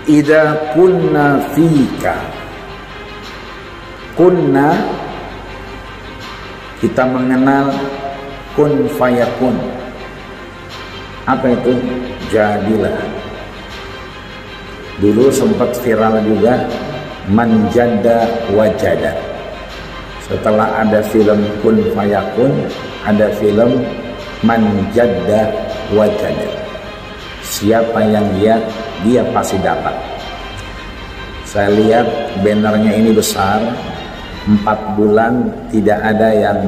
idza kunna fika. Kunna, kita mengenal kun fayakun. Apa itu? Jadilah. Dulu sempat viral juga man jadda wajada. Setelah ada film kun fayakun, ada film man jadda wajada. Siapa yang giat, dia pasti dapat. Saya lihat bannernya ini besar, 4 bulan tidak ada yang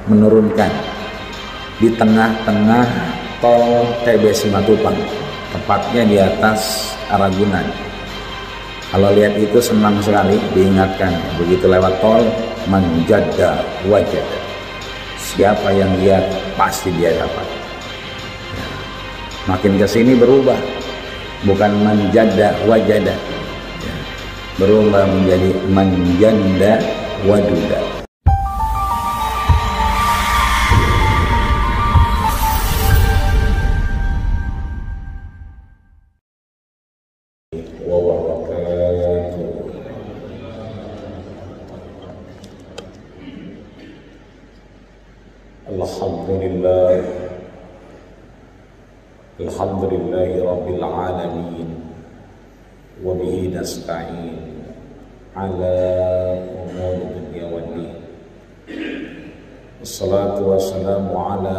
menurunkan. Di tengah-tengah tol TB Simatupang, tepatnya di atas Ragunan. Kalau lihat itu senang sekali, diingatkan begitu lewat tol, manjadda wajad. Siapa yang lihat pasti dia dapat. Makin kesini berubah, bukan manjadda wajada, berubah menjadi manjanda waduda. Alhamdulillahi rabbil alamin wa bihi nasta'in ala umuri dunya waddin. Wassalatu wassalamu ala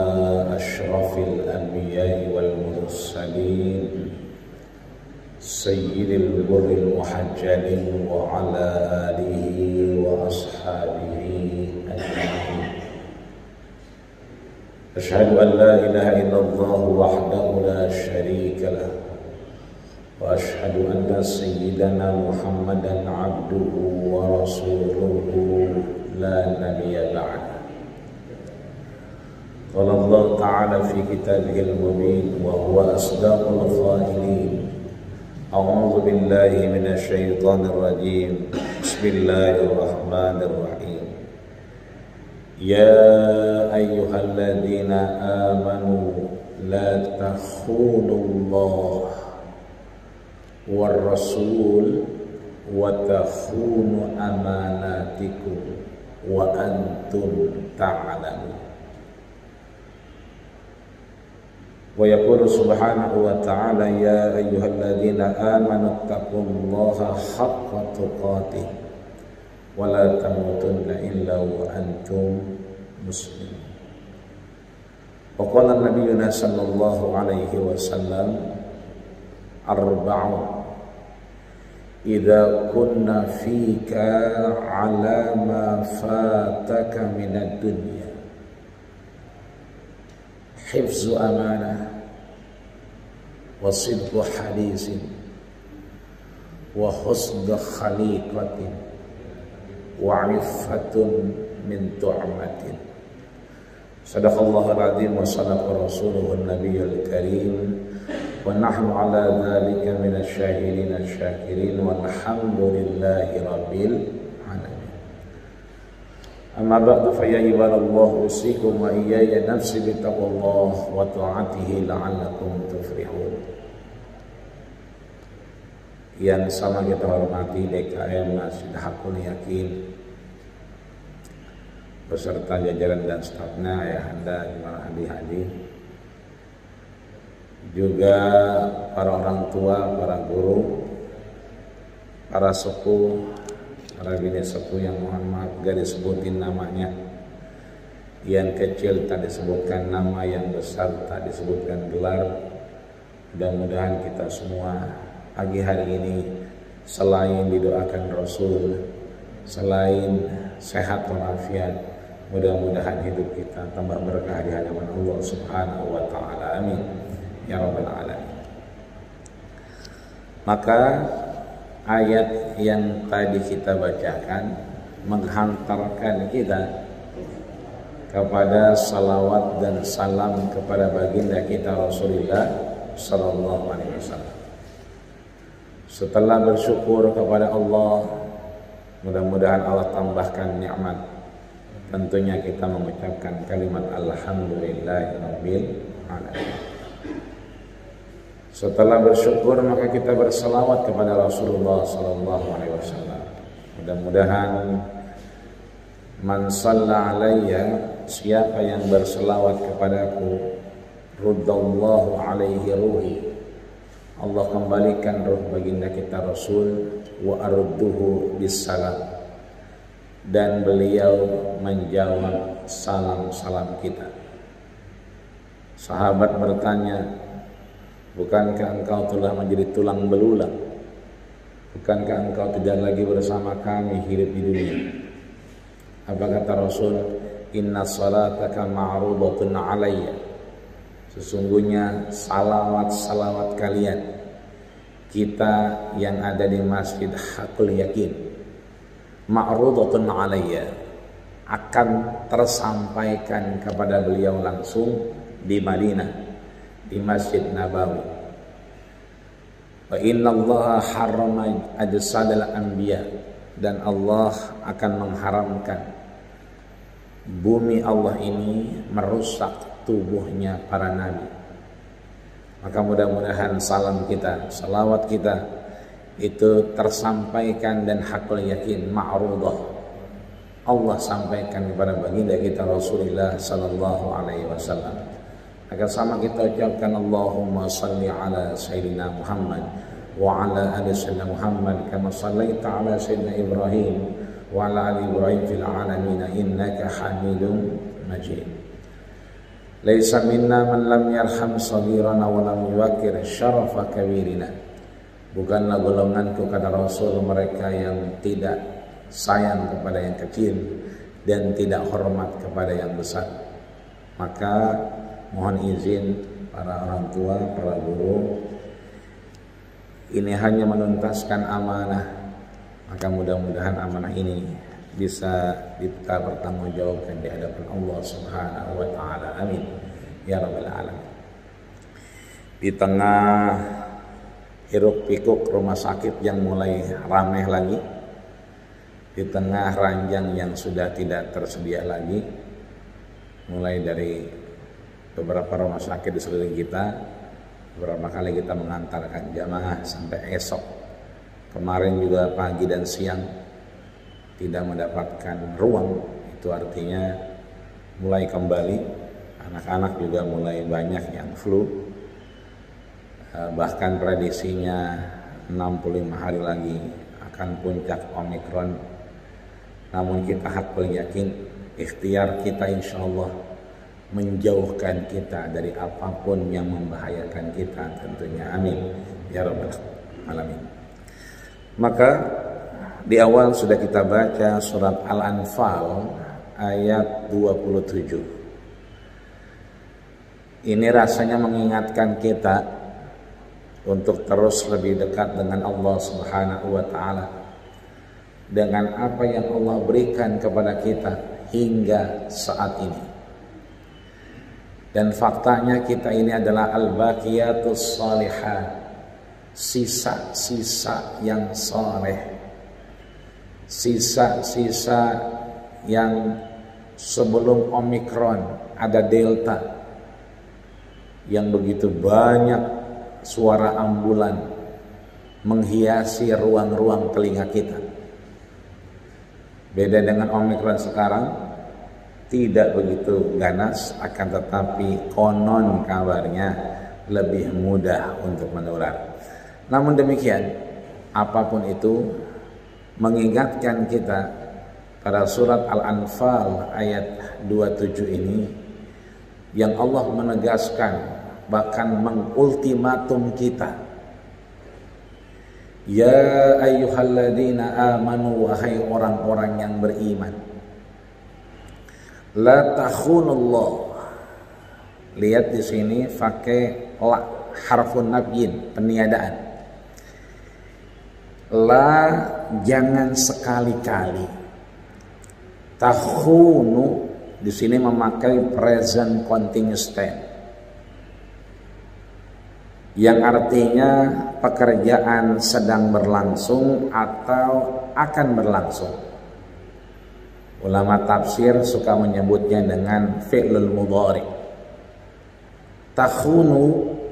asyrafil anbiya'i wal mursalin sayyidil burril muhajjalin wa ala alihi wa ashabihi ajma'in. Asyhadu an la ilaha illallah wahdahu la syarika lah wa asyhadu anna sayyidana Muhammadan abduhu wa rasuluhu la nabiyya ba'da. Qala Allah ta'ala fi kitabihil mubin wa huwa asdaqul qailin. A'udzu billahi minasy syaithanir rajim. Bismillahirrahmanirrahim. Ya ayyuhalladzina amanu la takhunullah war rasul wa takhunu amanatikum wa antum ta'lamun. Wa yaqulu subhanahu wa ta'ala ya ayyuhalladzina amanu taqullaha haqqa tuqatih wa la tamutunna illa wa antum muslimun. Wa qala nabiyyuna sallallahu alaihi wasallam arba'un idza kunna fika ala ma fataka minad dunya hifzu amanah wa sidqu hadisin wa husnu khaliqatin wa iffatun min tu'matin. Sadaqallahul azim wa sadaqa rasuluhun nabiyyul karim wa nahnu ala dzalika minasy syahidin asy-syakirin walhamdulillahi rabbil alamin. Amma ba'du fa ya ibadallah usikum wa iyaya nafsi bi taqwallah wa ta'atihi la'allakum tuflihun. Yang sama kita hormati DKM Masjid Hakul Yakin beserta jajaran dan stafnya, ayahanda, jemaah haji, juga para orang tua, para guru, para sepuh, para bini sepuh yang mohon maaf gak disebutin namanya, yang kecil tak disebutkan nama, yang besar tak disebutkan gelar. Mudah-mudahan kita semua pagi hari ini selain didoakan Rasul, selain sehat walafiat, mudah-mudahan hidup kita tambah berkah di hadapan Allah Subhanahu wa taala. Amin ya rabbal alamin. Maka ayat yang tadi kita bacakan menghantarkan kita kepada salawat dan salam kepada baginda kita Rasulullah sallallahu alaihi wasallam. Setelah bersyukur kepada Allah, mudah-mudahan Allah tambahkan nikmat. Tentunya kita mengucapkan kalimat alhamdulillahirabbil alamin. Setelah bersyukur maka kita berselawat kepada Rasulullah sallallahu alaihi wasallam. Mudah-mudahan man shalla alayya, siapa yang berselawat kepadaku, ruddallahu alaihi ruhi, Allah kembalikan ruh baginda kita Rasul, wa arudduhu bisalam, dan beliau menjawab salam-salam kita. Sahabat bertanya, bukankah engkau telah menjadi tulang belulang? Bukankah engkau tidak lagi bersama kami hidup di dunia? Apa kata Rasul? Inna salataka ma'rudatun alayya, sesungguhnya salawat-salawat kalian, kita yang ada di Masjid Hakul Yakin, ma'rudatun alayya, akan tersampaikan kepada beliau langsung di Madinah, di Masjid Nabawi. Wa inna Allah harrama ajsadal anbiya, dan Allah akan mengharamkan bumi Allah ini merusak tubuhnya para nabi. Maka mudah-mudahan salam kita, salawat kita itu tersampaikan dan hakul yakin ma'rudah, Allah sampaikan kepada baginda kita Rasulullah sallallahu alaihi wasallam. Agar sama kita ucapkan Allahumma salli ala Sayyidina Muhammad wa ala ali Sayyidina Muhammad kama sallaita ala Sayyidina Ibrahim wa ala ali Ibrahim fil alamin innaka Hamidum Majid. Laisa minna man lam yarham saghirana wa lam yuwaqqir syarafa kabirina. Bukanlah golonganku, kata Rasul, mereka yang tidak sayang kepada yang kecil dan tidak hormat kepada yang besar. Maka mohon izin para orang tua, para guru, ini hanya menuntaskan amanah. Maka mudah-mudahan amanah ini bisa kita bertanggungjawabkan di hadapan Allah Subhanahu wa taala. Amin ya rabbal alamin. Di tengah hiruk pikuk rumah sakit yang mulai ramai lagi, di tengah ranjang yang sudah tidak tersedia lagi, mulai dari beberapa rumah sakit di sekeliling kita, beberapa kali kita mengantarkan jamaah sampai esok. Kemarin juga pagi dan siang tidak mendapatkan ruang. Itu artinya mulai kembali, anak-anak juga mulai banyak yang flu. Bahkan prediksinya 65 hari lagi akan puncak Omikron. Namun kita hakul yakin, ikhtiar kita insya Allah menjauhkan kita dari apapun yang membahayakan kita tentunya. Amin ya rabbal alamin. Maka di awal sudah kita baca surat Al-Anfal ayat 27. Ini rasanya mengingatkan kita untuk terus lebih dekat dengan Allah Subhanahu wa taala, dengan apa yang Allah berikan kepada kita hingga saat ini. Dan faktanya kita ini adalah al-baqiyatus salihat, sisa-sisa yang saleh, sisa-sisa yang sebelum Omikron ada Delta yang begitu banyak suara ambulan menghiasi ruang-ruang telinga kita. Beda dengan Omikron sekarang, tidak begitu ganas, akan tetapi konon kabarnya lebih mudah untuk menular. Namun demikian, apapun itu, mengingatkan kita pada surat Al-Anfal ayat 27 ini, yang Allah menegaskan, bahkan mengultimatum kita. Ya ayyuhalladzina amanu, wahai orang-orang yang beriman, la takhunullah. Lihat di sini pakai la, harfun nabyin, peniadaan. La, jangan sekali-kali. Takhunu di sini memakai present continuous tense, yang artinya pekerjaan sedang berlangsung atau akan berlangsung. Ulama tafsir suka menyebutnya dengan fi'lul mudhari. Takhunu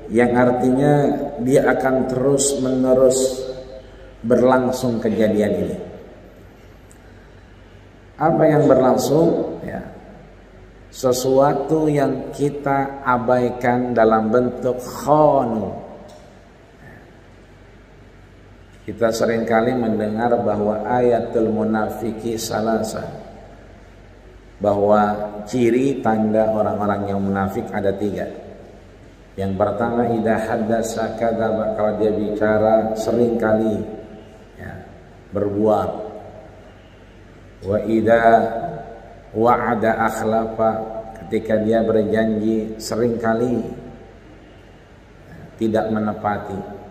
yang artinya dia akan terus menerus berlangsung kejadian ini. Apa yang berlangsung? Ya, sesuatu yang kita abaikan dalam bentuk khonu. Kita seringkali mendengar bahwa ayatul munafiki salasa, bahwa ciri tanda orang-orang yang munafik ada 3. Yang pertama, idza haddasa kadzaba, kalau dia bicara seringkali ya, berbuat. Wa idza wa'ada akhlafa, ketika dia berjanji seringkali tidak menepati.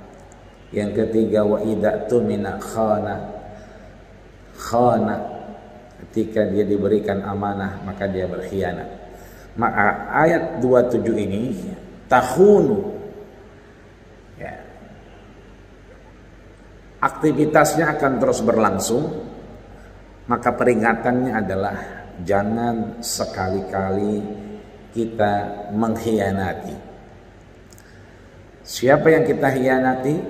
Yang ketiga, wa idza tumina khana, ketika dia diberikan amanah maka dia berkhianat. Maka ayat 27 ini tahunu ya, aktivitasnya akan terus berlangsung. Maka peringatannya adalah jangan sekali-kali kita mengkhianati. Siapa yang kita khianati?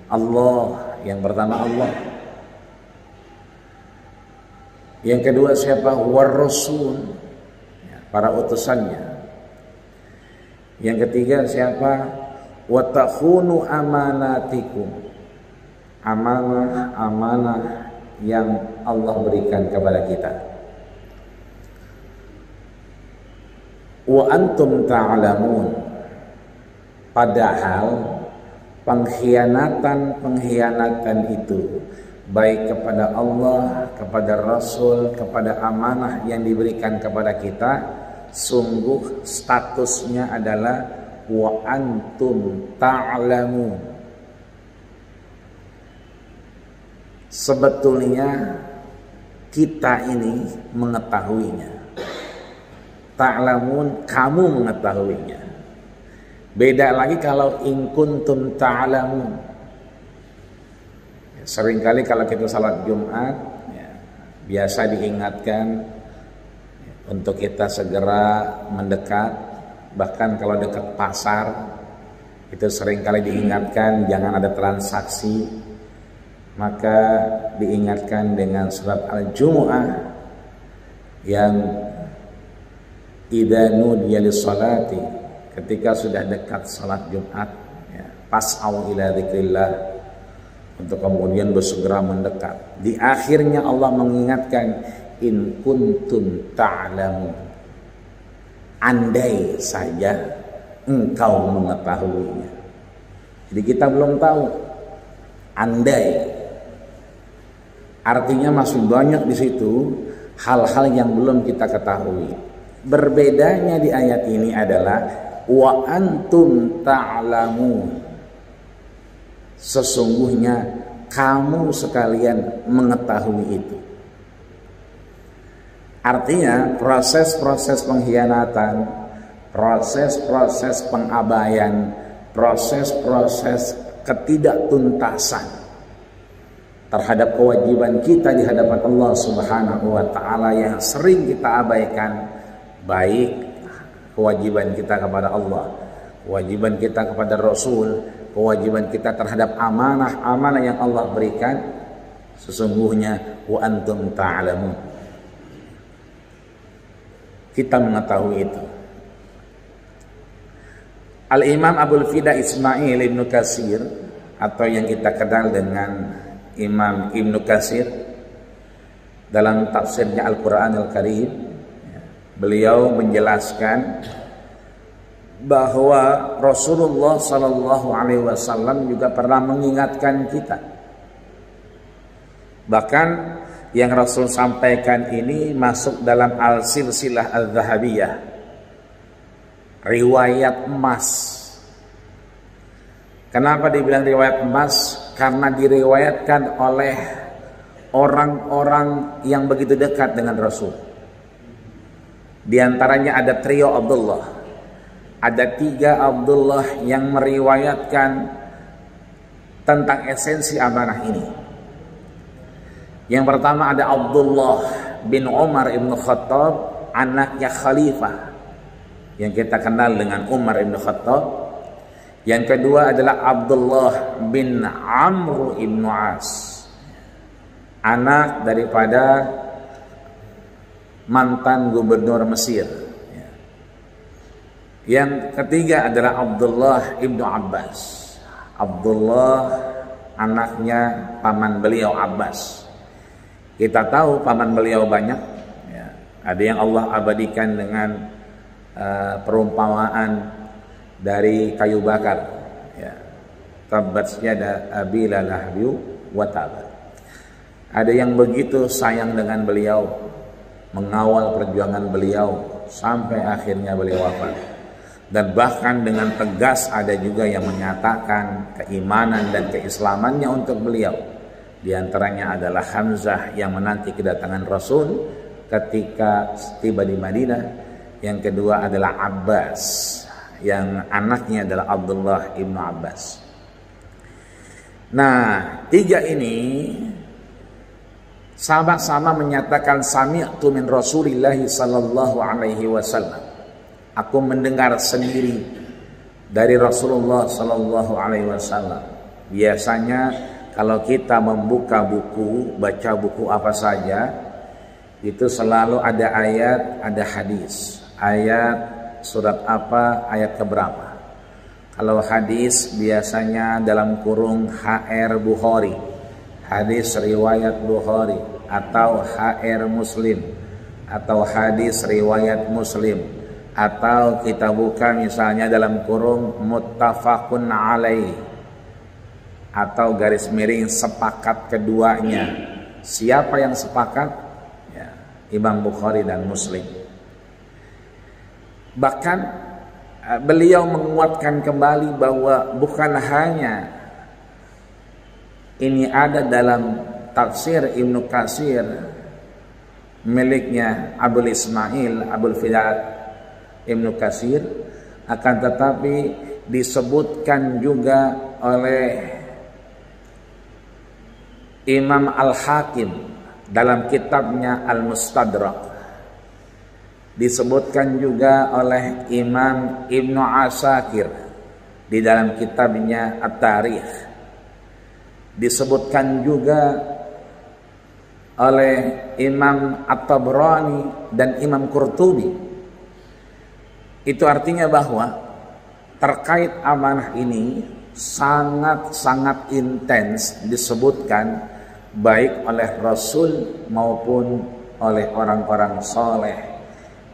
Allah. Yang pertama Allah. Yang kedua siapa? War-Rasul, para utusannya. Yang ketiga siapa? Wa takhunu amanatikum, amanah yang Allah berikan kepada kita. Wa antum ta'lamun, padahal pengkhianatan itu baik kepada Allah, kepada Rasul, kepada amanah yang diberikan kepada kita, sungguh statusnya adalah wa antum ta'lamun. Sebetulnya kita ini mengetahuinya. Ta'lamun, kamu mengetahuinya. Beda lagi kalau in kuntum ta'lamun. Seringkali kalau kita salat Jumat ya, biasa diingatkan untuk kita segera mendekat. Bahkan kalau dekat pasar itu seringkali diingatkan jangan ada transaksi. Maka diingatkan dengan surat Al-Jumu'ah yang idza nudiya lis-salati, ketika sudah dekat salat Jumat ya, pas'au ila dzikrillah, untuk kemudian bersegera mendekat. Di akhirnya Allah mengingatkan in kuntum ta'lamun, andai saja engkau mengetahuinya. Jadi kita belum tahu, andai artinya masih banyak di situ hal-hal yang belum kita ketahui. Berbedanya di ayat ini adalah wa antum ta'lamun, sesungguhnya kamu sekalian mengetahui itu. Artinya proses-proses pengkhianatan, proses-proses pengabaian, proses-proses ketidaktuntasan terhadap kewajiban kita di hadapan Allah Subhanahu wa taala yang sering kita abaikan, baik kewajiban kita kepada Allah, kewajiban kita kepada Rasul, kewajiban kita terhadap amanah-amanah yang Allah berikan, sesungguhnya wa antum ta'lamun, kita mengetahui itu. Al-Imam Abul Fida Ismail Ibn Katsir, atau yang kita kenal dengan Imam Ibn Katsir, dalam tafsirnya Al-Quran Al-Karim, beliau menjelaskan bahwa Rasulullah SAW juga pernah mengingatkan kita. Bahkan yang Rasul sampaikan ini masuk dalam Al-Silsilah Al-Zahabiyah, riwayat emas. Kenapa dibilang riwayat emas? Karena diriwayatkan oleh orang-orang yang begitu dekat dengan Rasul. Di antaranya ada trio Abdullah. Ada 3 Abdullah yang meriwayatkan tentang esensi amanah ini. Yang pertama ada Abdullah bin Umar ibn Khattab, anaknya Khalifah yang kita kenal dengan Umar ibn Khattab. Yang kedua adalah Abdullah bin Amr ibn As, anak daripada mantan gubernur Mesir. Yang ketiga adalah Abdullah ibnu Abbas. Abdullah anaknya paman beliau Abbas. Kita tahu paman beliau banyak. Ada yang Allah abadikan dengan perumpamaan dari kayu bakar. Tabbat yada abi lahabbi wa tab. Ada yang begitu sayang dengan beliau, mengawal perjuangan beliau sampai akhirnya beliau wafat. Dan bahkan dengan tegas ada juga yang menyatakan keimanan dan keislamannya untuk beliau. Di antaranya adalah Hamzah yang menanti kedatangan Rasul ketika tiba di Madinah. Yang kedua adalah Abbas, yang anaknya adalah Abdullah ibnu Abbas. Nah, tiga ini sama-sama menyatakan sami'tu min Rasulillah sallallahu alaihi wasallam. Aku mendengar sendiri dari Rasulullah sallallahu alaihi wasallam. Biasanya kalau kita membuka buku, baca buku apa saja, itu selalu ada ayat, ada hadis. Ayat surat apa, ayat keberapa. Kalau hadis biasanya dalam kurung HR Bukhari, hadis riwayat Bukhari, atau HR Muslim, atau hadis riwayat Muslim, atau kita buka misalnya dalam kurung muttafaqun alaih, atau garis miring sepakat keduanya. Siapa yang sepakat? Ya, Imam Bukhari dan Muslim. Bahkan beliau menguatkan kembali bahwa bukan hanya ini ada dalam tafsir Ibnu Katsir miliknya Abul Ismail Abul Fida Ibnu Katsir, akan tetapi disebutkan juga oleh Imam Al-Hakim dalam kitabnya Al-Mustadrak, disebutkan juga oleh Imam Ibnu Asakir di dalam kitabnya At-Tarikh, disebutkan juga oleh Imam At-Tabrani dan Imam Qurtubi. Itu artinya bahwa terkait amanah ini sangat-sangat intens disebutkan baik oleh Rasul maupun oleh orang-orang soleh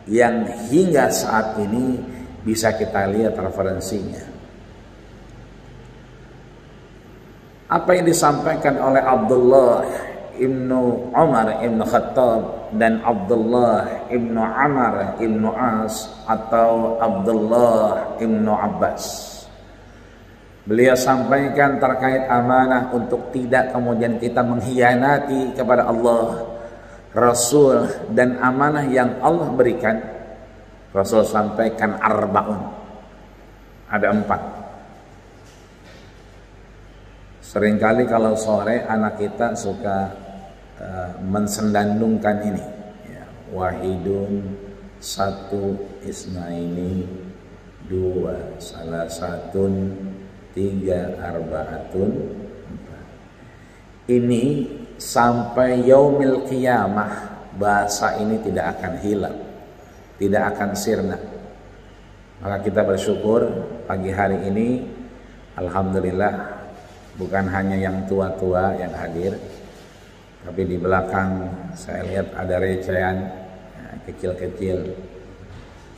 yang hingga saat ini bisa kita lihat referensinya. Apa yang disampaikan oleh Abdullah ibnu Umar ibnu Khattab dan Abdullah ibnu Amr ibnu As atau Abdullah ibnu Abbas, beliau sampaikan terkait amanah untuk tidak kemudian kita mengkhianati kepada Allah, Rasul, dan amanah yang Allah berikan. Rasul sampaikan arba'un, ada 4. Seringkali kalau sore anak kita suka mensendandungkan ini, ya, wahidun, satu, isnaini, dua, salasatun, tiga, arbaatun, 4. Ini sampai yaumil qiyamah bahasa ini tidak akan hilang, tidak akan sirna. Maka kita bersyukur pagi hari ini, alhamdulillah, bukan hanya yang tua-tua yang hadir, tapi di belakang saya lihat ada recehan kecil-kecil,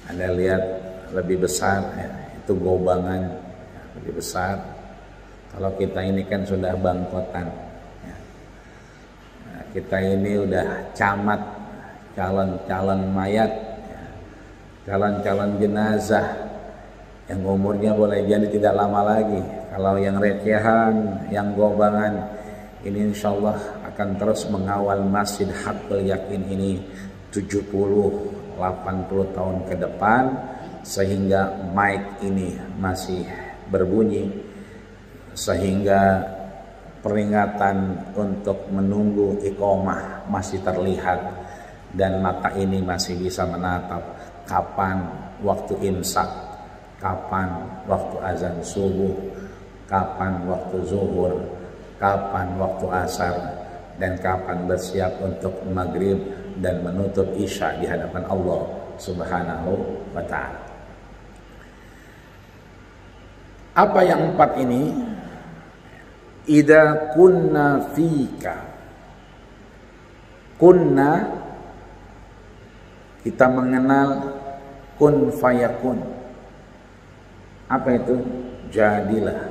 Anda lihat lebih besar, ya, itu gobangan, ya, lebih besar. Kalau kita ini kan sudah bangkotan, ya. Nah, kita ini udah camat, calon-calon mayat, ya, calon-calon jenazah yang umurnya boleh jadi tidak lama lagi. Kalau yang recehan, yang gobangan, ini insya Allah akan terus mengawal Masjid Haqqul Yakin ini 70-80 tahun ke depan, sehingga mic ini masih berbunyi, sehingga peringatan untuk menunggu iqomah masih terlihat, dan mata ini masih bisa menatap kapan waktu imsak, kapan waktu azan subuh, kapan waktu zuhur, kapan waktu asar, dan kapan bersiap untuk maghrib dan menutup isya di hadapan Allah Subhanahu wa ta'ala. Apa yang 4 ini? Idza kunna fika. Kunna, kita mengenal kun fayakun. Apa itu? Jadilah.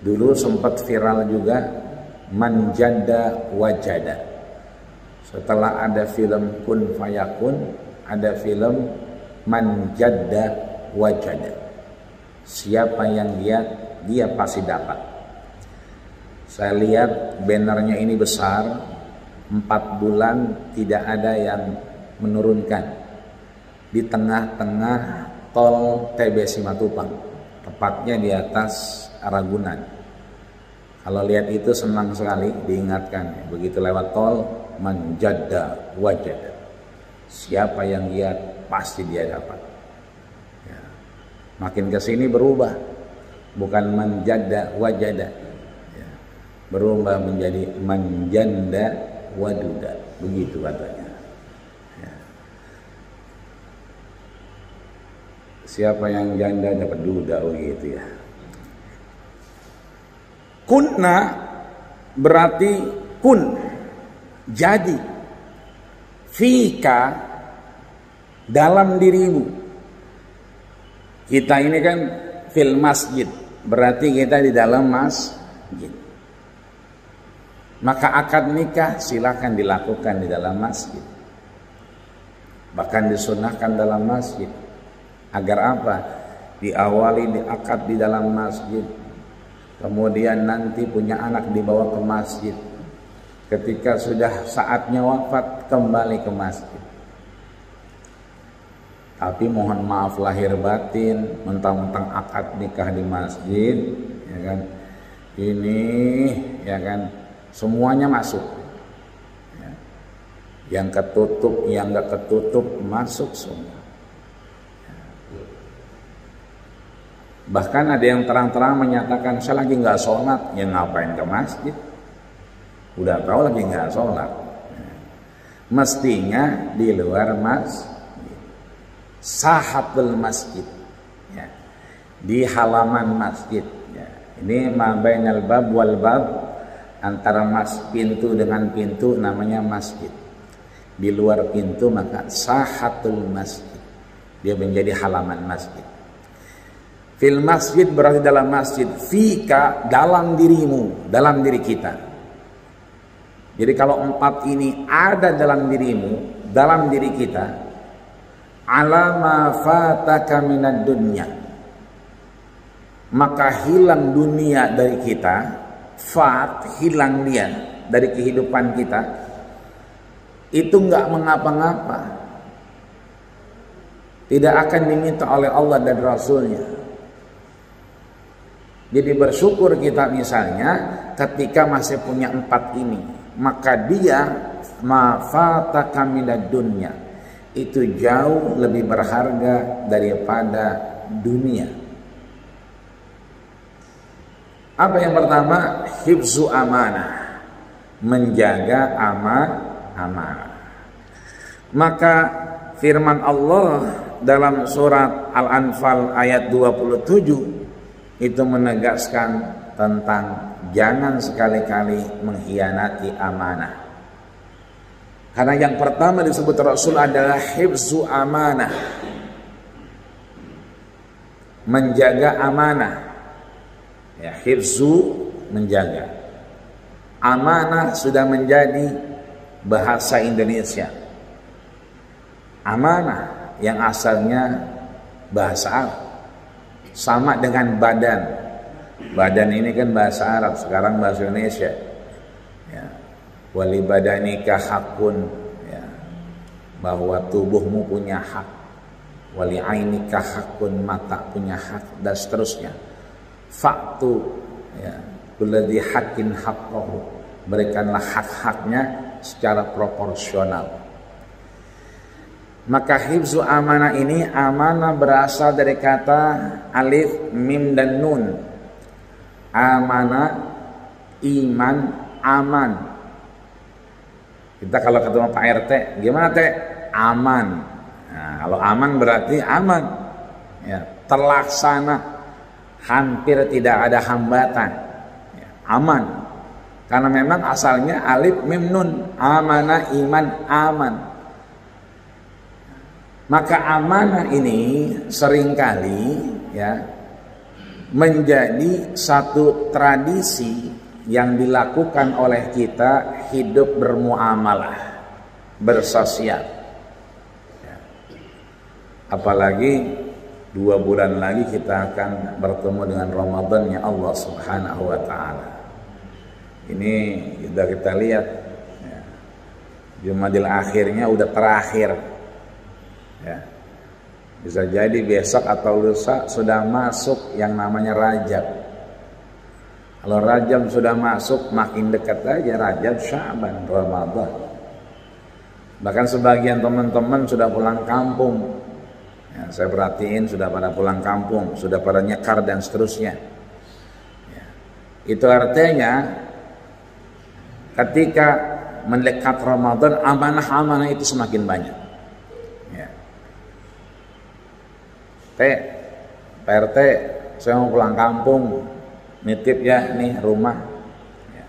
Dulu sempat viral juga man jadda wajada. Setelah ada film kun fayakun, ada film man jadda wajada. Siapa yang giat, dia pasti dapat. Saya lihat bannernya ini besar, 4 bulan tidak ada yang menurunkan. Di tengah-tengah tol TB Simatupang, tepatnya di atas Ragunan. Kalau lihat itu senang sekali, diingatkan begitu lewat tol, man jadda wajada. Siapa yang giat pasti dia dapat. Ya. Makin kesini berubah, bukan man jadda wajada, ya. Berubah menjadi man janda waduda, begitu katanya. Ya. Siapa yang janda dapat duda, begitu ya. Kunna berarti kun, jadi. Fika, dalam dirimu. Kita ini kan fil masjid, berarti kita di dalam masjid. Maka akad nikah silakan dilakukan di dalam masjid. Bahkan disunahkan dalam masjid. Agar apa? Diawali di akad di dalam masjid. Kemudian nanti punya anak dibawa ke masjid. Ketika sudah saatnya wafat, kembali ke masjid. Tapi mohon maaf lahir batin, mentang-mentang akad nikah di masjid, ya kan? Ini, ya kan? Semuanya masuk. Ya. Yang ketutup, yang nggak ketutup masuk semua. Bahkan ada yang terang-terang menyatakan, saya lagi nggak sholat, ya ngapain ke masjid? Udah tahu lagi nggak sholat. Mestinya di luar masjid, sahatul masjid, ya. Di halaman masjid. Ya. Ini ma bainal bab wal bab, antara pintu dengan pintu namanya masjid. Di luar pintu maka sahatul masjid, dia menjadi halaman masjid. Fil masjid berarti dalam masjid. Fika, dalam dirimu, dalam diri kita. Jadi kalau 4 ini ada dalam dirimu, dalam diri kita, alama fataka minad dunya, maka hilang dunia dari kita. Fat, hilang dia dari kehidupan kita. Itu enggak mengapa-ngapa. Tidak akan diminta oleh Allah dan Rasulnya. Jadi bersyukur kita misalnya ketika masih punya 4 ini, maka dia mafataka minad dunya, itu jauh lebih berharga daripada dunia. Apa yang pertama? Hifzu amanah, menjaga amanah. Maka firman Allah dalam surat Al-Anfal ayat 27 itu menegaskan tentang jangan sekali-kali mengkhianati amanah. Karena yang pertama disebut Rasul adalah hifzu amanah, menjaga amanah. Ya, hifzu, menjaga. Amanah sudah menjadi bahasa Indonesia. Amanah yang asalnya bahasa Arab, sama dengan badan. Badan ini kan bahasa Arab, sekarang bahasa Indonesia. Ya. Wali badanika hakun, ya. Bahwa tubuhmu punya hak. Wali ainika hakun, mata punya hak, dan seterusnya. Faktu, ya, kulladzi haqqin haqqahu, berikanlah hak-haknya secara proporsional. Maka hifzu amanah ini, amanah berasal dari kata alif, mim, dan nun. Amanah, iman, aman. Kita kalau ketemu Pak RT, gimana teh? Aman. Nah, kalau aman berarti aman, ya, terlaksana, hampir tidak ada hambatan, ya, aman. Karena memang asalnya alif, mim, nun, amanah, iman, aman. Maka amanah ini seringkali, ya, menjadi satu tradisi yang dilakukan oleh kita hidup bermuamalah, bersosial. Ya. Apalagi 2 bulan lagi kita akan bertemu dengan Ramadan ya Allah Subhanahu wa Ta'ala. Ini sudah kita lihat, ya, Jumadil akhirnya udah terakhir. Ya. Bisa jadi besok atau lusa sudah masuk yang namanya Rajab. Kalau Rajab sudah masuk, makin dekat aja Rajab, Sya'ban, Ramadan. Bahkan sebagian teman-teman sudah pulang kampung, ya, saya perhatiin sudah pada pulang kampung, sudah pada nyekar dan seterusnya, ya. Itu artinya ketika mendekat Ramadan, amanah-amanah itu semakin banyak, ya. Pak RT, saya mau pulang kampung, nitip ya nih rumah, ya.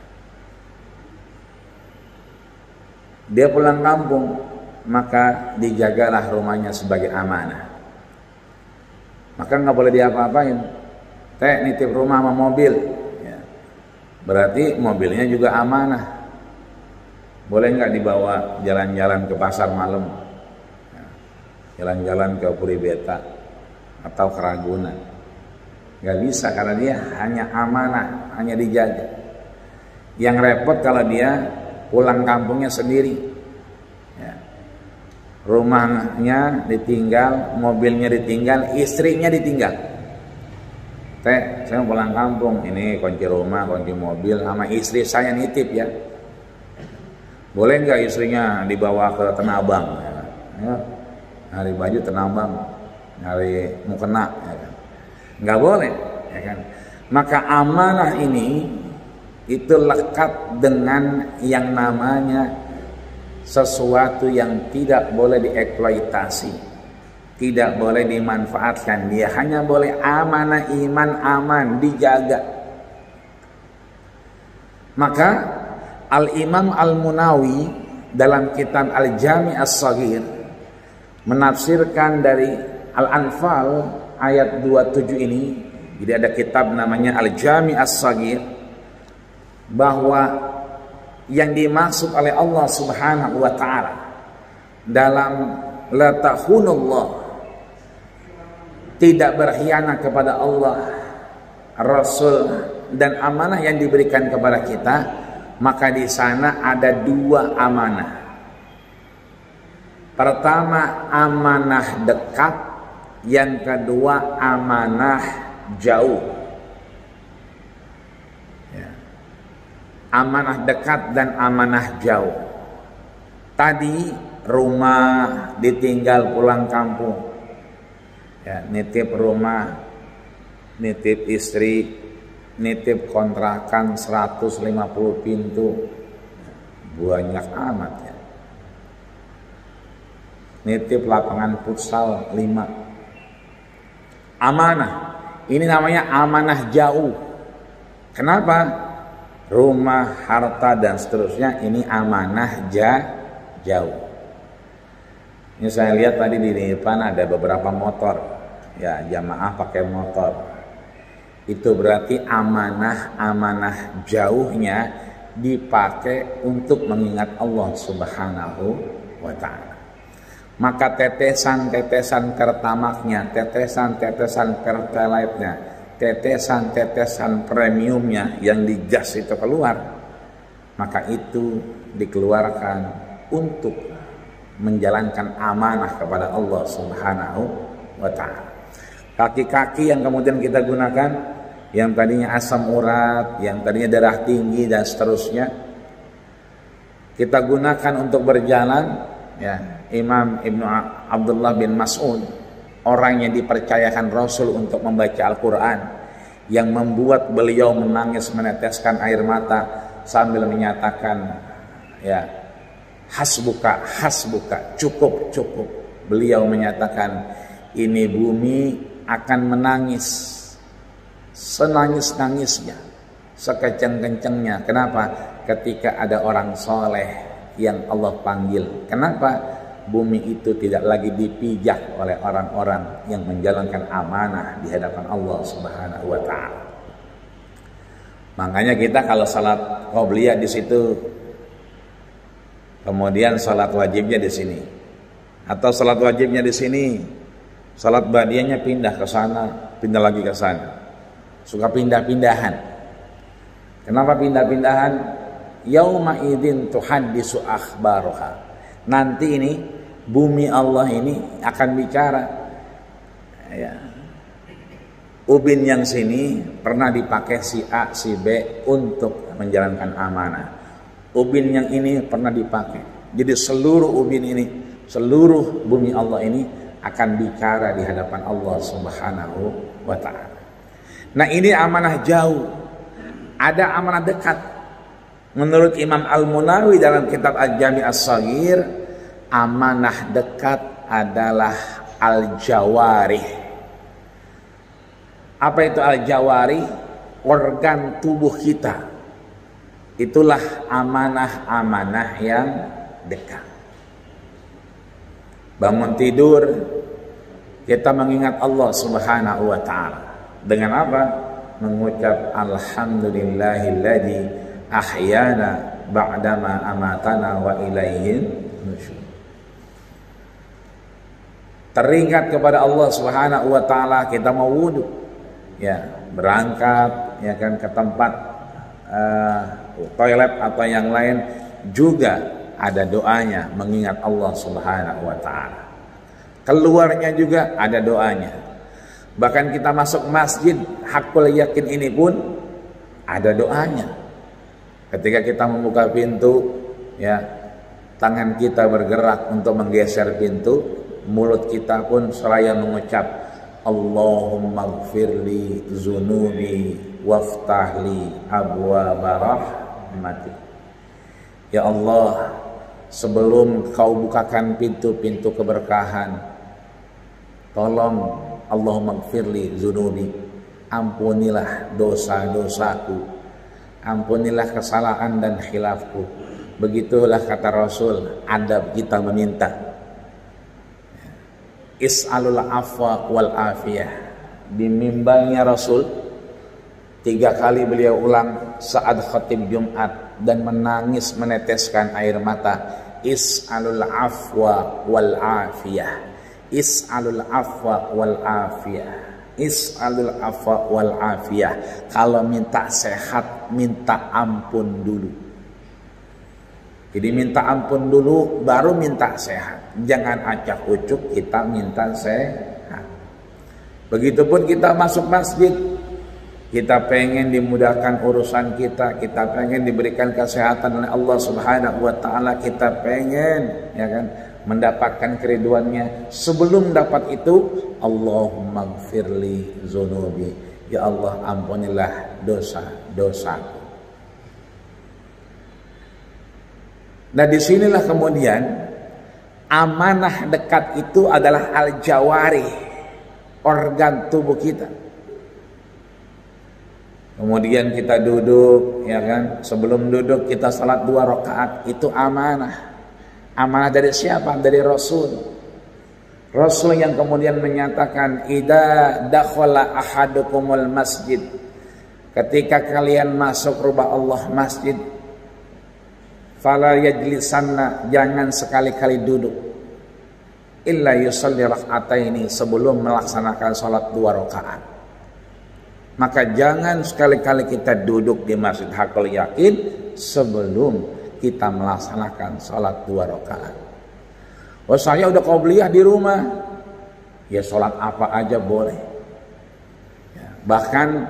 Dia pulang kampung, maka dijagalah rumahnya sebagai amanah. Maka nggak boleh diapa-apain. Teh nitip rumah sama mobil, ya. Berarti mobilnya juga amanah. Boleh nggak dibawa jalan-jalan ke pasar malam, ya, jalan-jalan ke Puri Beta atau ke Ragunan? Nggak bisa, karena dia hanya amanah, hanya dijaga. Yang repot kalau dia pulang kampungnya sendiri, ya. Rumahnya ditinggal, mobilnya ditinggal, istrinya ditinggal. Teh, saya mau pulang kampung, ini kunci rumah, kunci mobil, sama istri saya nitip ya. Boleh nggak istrinya dibawa ke Tanah Abang, ya. Ya, nyari baju Tanah Abang, nyari mukena, ya kan? Nggak boleh, ya kan? Maka amanah ini itu lekat dengan yang namanya sesuatu yang tidak boleh dieksploitasi, tidak boleh dimanfaatkan. Dia hanya boleh amanah, iman, aman, dijaga. Maka Al-Imam Al-Munawi dalam kitab Al-Jami' As-Shaghir menafsirkan dari Al-Anfal ayat 27 ini. Jadi ada kitab namanya Al-Jami' As-Shaghir, bahwa yang dimaksud oleh Allah Subhanahu wa Ta'ala dalam la tahunullah, tidak berkhianat kepada Allah, Rasul, dan amanah yang diberikan kepada kita. Maka di sana ada 2 amanah. Pertama, amanah dekat, yang kedua amanah jauh. Ya. Amanah dekat dan amanah jauh. Tadi rumah ditinggal pulang kampung, ya, nitip rumah, nitip istri, nitip kontrakan 150 pintu, banyak amat ya. Nitip lapangan futsal 5, amanah. Ini namanya amanah jauh. Kenapa? Rumah, harta, dan seterusnya ini amanah jauh. Ini saya lihat tadi di depan ada beberapa motor, ya, jamaah pakai motor. Itu berarti amanah jauhnya dipakai untuk mengingat Allah Subhanahu wa Ta'ala. Maka tetesan-tetesan pertamaknya, tetesan-tetesan pertalite-nya, tetesan-tetesan premiumnya yang di jas itu keluar, maka itu dikeluarkan untuk menjalankan amanah kepada Allah Subhanahu wa Ta'ala. Kaki-kaki yang kemudian kita gunakan, yang tadinya asam urat, yang tadinya darah tinggi dan seterusnya, kita gunakan untuk berjalan, ya, Imam Ibnu Abdullah bin Mas'ud, orang yang dipercayakan Rasul untuk membaca Al-Quran, yang membuat beliau menangis meneteskan air mata sambil menyatakan, ya, hasbuka, hasbuka, cukup, cukup. Beliau menyatakan, ini bumi akan menangis senangis-nangisnya, sekencang-kencangnya. Kenapa? Ketika ada orang soleh yang Allah panggil. Kenapa? Bumi itu tidak lagi dipijak oleh orang-orang yang menjalankan amanah di hadapan Allah Subhanahu wa taala. Makanya kita kalau salat qobliyah di situ, kemudian salat wajibnya di sini, atau salat wajibnya di sini, salat ba'diyahnya pindah ke sana, pindah lagi ke sana. Suka pindah-pindahan. Kenapa pindah-pindahan? Yauma idzin tuhaddisu akhbaruha. Nanti ini bumi Allah ini akan bicara. Ya. Ubin yang sini pernah dipakai si A, si B untuk menjalankan amanah. Ubin yang ini pernah dipakai. Jadi seluruh ubin ini, seluruh bumi Allah ini akan bicara di hadapan Allah Subhanahu wa taala. Nah, ini amanah jauh. Ada amanah dekat. Menurut Imam Al-Munawi dalam kitab Al-Jami' As-Shaghir, amanah dekat adalah al-jawarih. Apa itu al-jawarih? Organ tubuh kita. Itulah amanah-amanah yang dekat. Bangun tidur, kita mengingat Allah Subhanahu wa taala. Dengan apa? Mengucap alhamdulillahilladzi ahyana ba'dama amatana wa ilaihin nusyur. Teringat kepada Allah Subhanahu wa taala, kita mau wudu, ya, berangkat, ya kan, ke tempat toilet atau yang lain, juga ada doanya mengingat Allah Subhanahu wa taala. Keluarnya juga ada doanya. Bahkan kita masuk masjid hakul yakin ini pun ada doanya. Ketika kita membuka pintu, ya, tangan kita bergerak untuk menggeser pintu, mulut kita pun seraya mengucap Allahumma gfirli zunubi waftahli abwaaba rahmatik. Ya Allah, sebelum kau bukakan pintu-pintu keberkahan, tolong Allahumma gfirli zunubi, ampunilah dosa-dosaku, ampunilah kesalahan dan khilafku. Begitulah kata Rasul, adab kita meminta. Is'alul afwa wal afiyah. Di mimbarnya Rasul 3 kali beliau ulang saat khatib Jumat dan menangis meneteskan air mata. Is'alul afwa wal afiyah. Is'alul afwa wal afiyah. Is'alul afwa wal afiyah. Kalau minta sehat, minta ampun dulu. Jadi minta ampun dulu, baru minta sehat. Jangan acak ucuk kita minta sehat. Begitupun kita masuk masjid, kita pengen dimudahkan urusan kita, kita pengen diberikan kesehatan oleh Allah Subhanahu wa taala, kita pengen, ya kan, mendapatkan keriduannya. Sebelum dapat itu, Allahumma gfirli zunubi, ya Allah ampunilah dosa-dosaku. Nah, disinilah kemudian amanah dekat itu adalah al-jawari, organ tubuh kita. Kemudian kita duduk, ya kan, sebelum duduk kita salat 2 rakaat, itu amanah. Amanah dari siapa? Dari Rasul. Rasul yang kemudian menyatakan, idza dakhala ahadukumul masjid, ketika kalian masuk rumah Allah, masjid, fala yajlisanna, jangan sekali-kali duduk, illa yusalli rak'ataini, sebelum melaksanakan salat 2 rakaat. Maka jangan sekali-kali kita duduk di Masjid Hakul Yakin sebelum kita melaksanakan salat 2 rakaat. Oh, saya udah qobliyah di rumah, ya salat apa aja boleh. Ya, bahkan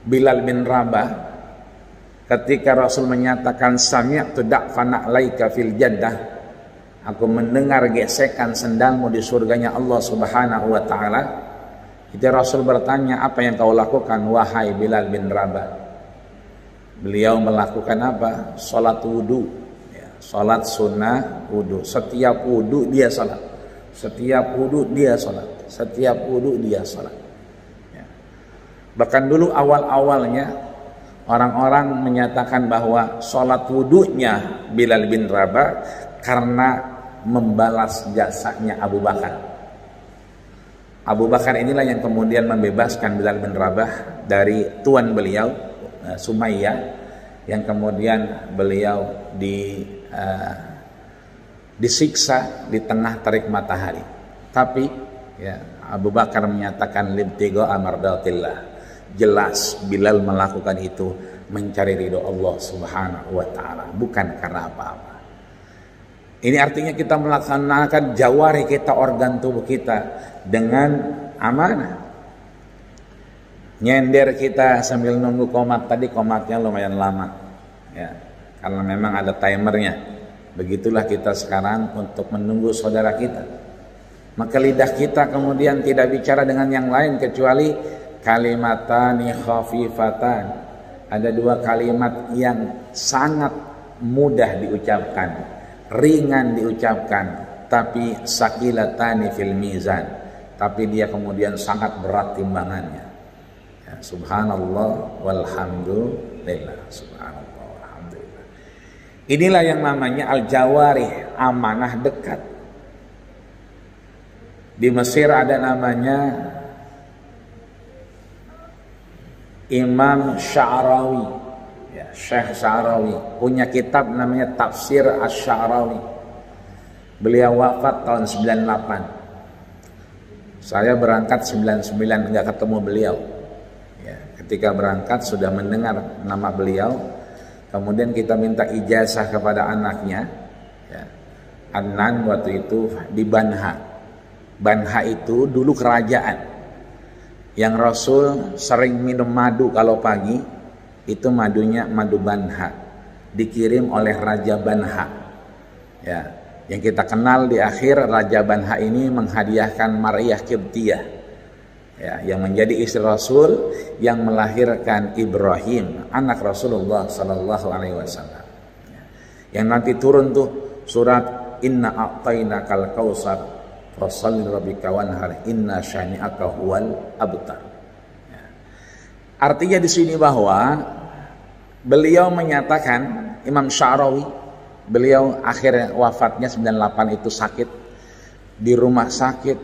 Bilal bin Rabah, ketika Rasul menyatakan sami'tu da'fana alaika fil jannah, Aku mendengar gesekan sendalmu di surganya Allah Subhanahu wa ta'ala. Itu Rasul bertanya, apa yang kau lakukan wahai Bilal bin Rabah? Beliau melakukan apa? Salat wudu, ya, salat sunnah wudu. Setiap wudu dia salat, setiap wudu dia salat, setiap wudu dia salat, ya. Bahkan dulu awal-awalnya orang-orang menyatakan bahwa salat wudunya Bilal bin Rabah karena membalas jasanya Abu Bakar. Abu Bakar inilah yang kemudian membebaskan Bilal bin Rabah dari tuan beliau, Sumayyah, yang kemudian beliau disiksa di tengah terik matahari. Tapi ya, Abu Bakar menyatakan libtigo amardatillah. Jelas Bilal melakukan itu mencari ridho Allah Subhanahu wa ta'ala, bukan karena apa-apa. Ini artinya kita melaksanakan jawari kita, organ tubuh kita dengan amanah. Nyender kita sambil nunggu komat, tadi komatnya lumayan lama, ya, karena memang ada timernya. Begitulah kita sekarang untuk menunggu saudara kita. Maka lidah kita kemudian tidak bicara dengan yang lain kecuali kalimatani khafifatan. Ada dua kalimat yang sangat mudah diucapkan, ringan diucapkan, tapi sakilatani fil mizan, tapi dia kemudian sangat berat timbangannya. Ya, subhanallah walhamdulillah, subhanallah walhamdulillah. Inilah yang namanya al-jawarih, amanah dekat. Di Mesir ada namanya Imam Sya'rawi, ya, Syekh Sya'rawi, punya kitab namanya Tafsir Asy-Sya'rawi. Beliau wafat tahun 98. Saya berangkat 99 nggak ketemu beliau. Ya, ketika berangkat sudah mendengar nama beliau. Kemudian kita minta ijazah kepada anaknya, ya, Adnan, waktu itu di Banha. Banha itu dulu kerajaan yang Rasul sering minum madu kalau pagi. Itu madunya madu Banha, dikirim oleh Raja Banha, ya, yang kita kenal di akhir Raja Banha ini menghadiahkan Maryah Qibtiyah, ya, yang menjadi istri Rasul yang melahirkan Ibrahim, anak Rasulullah Sallallahu Alaihi Wasallam, ya, yang nanti turun tuh surat Inna a'tainakal kautsar fasalli rabbika wanhar inna syani'aka huwal abtar. Ya. Artinya di sini bahwa beliau menyatakan, Imam Sya'rawi, beliau akhir wafatnya 98 itu sakit di rumah sakit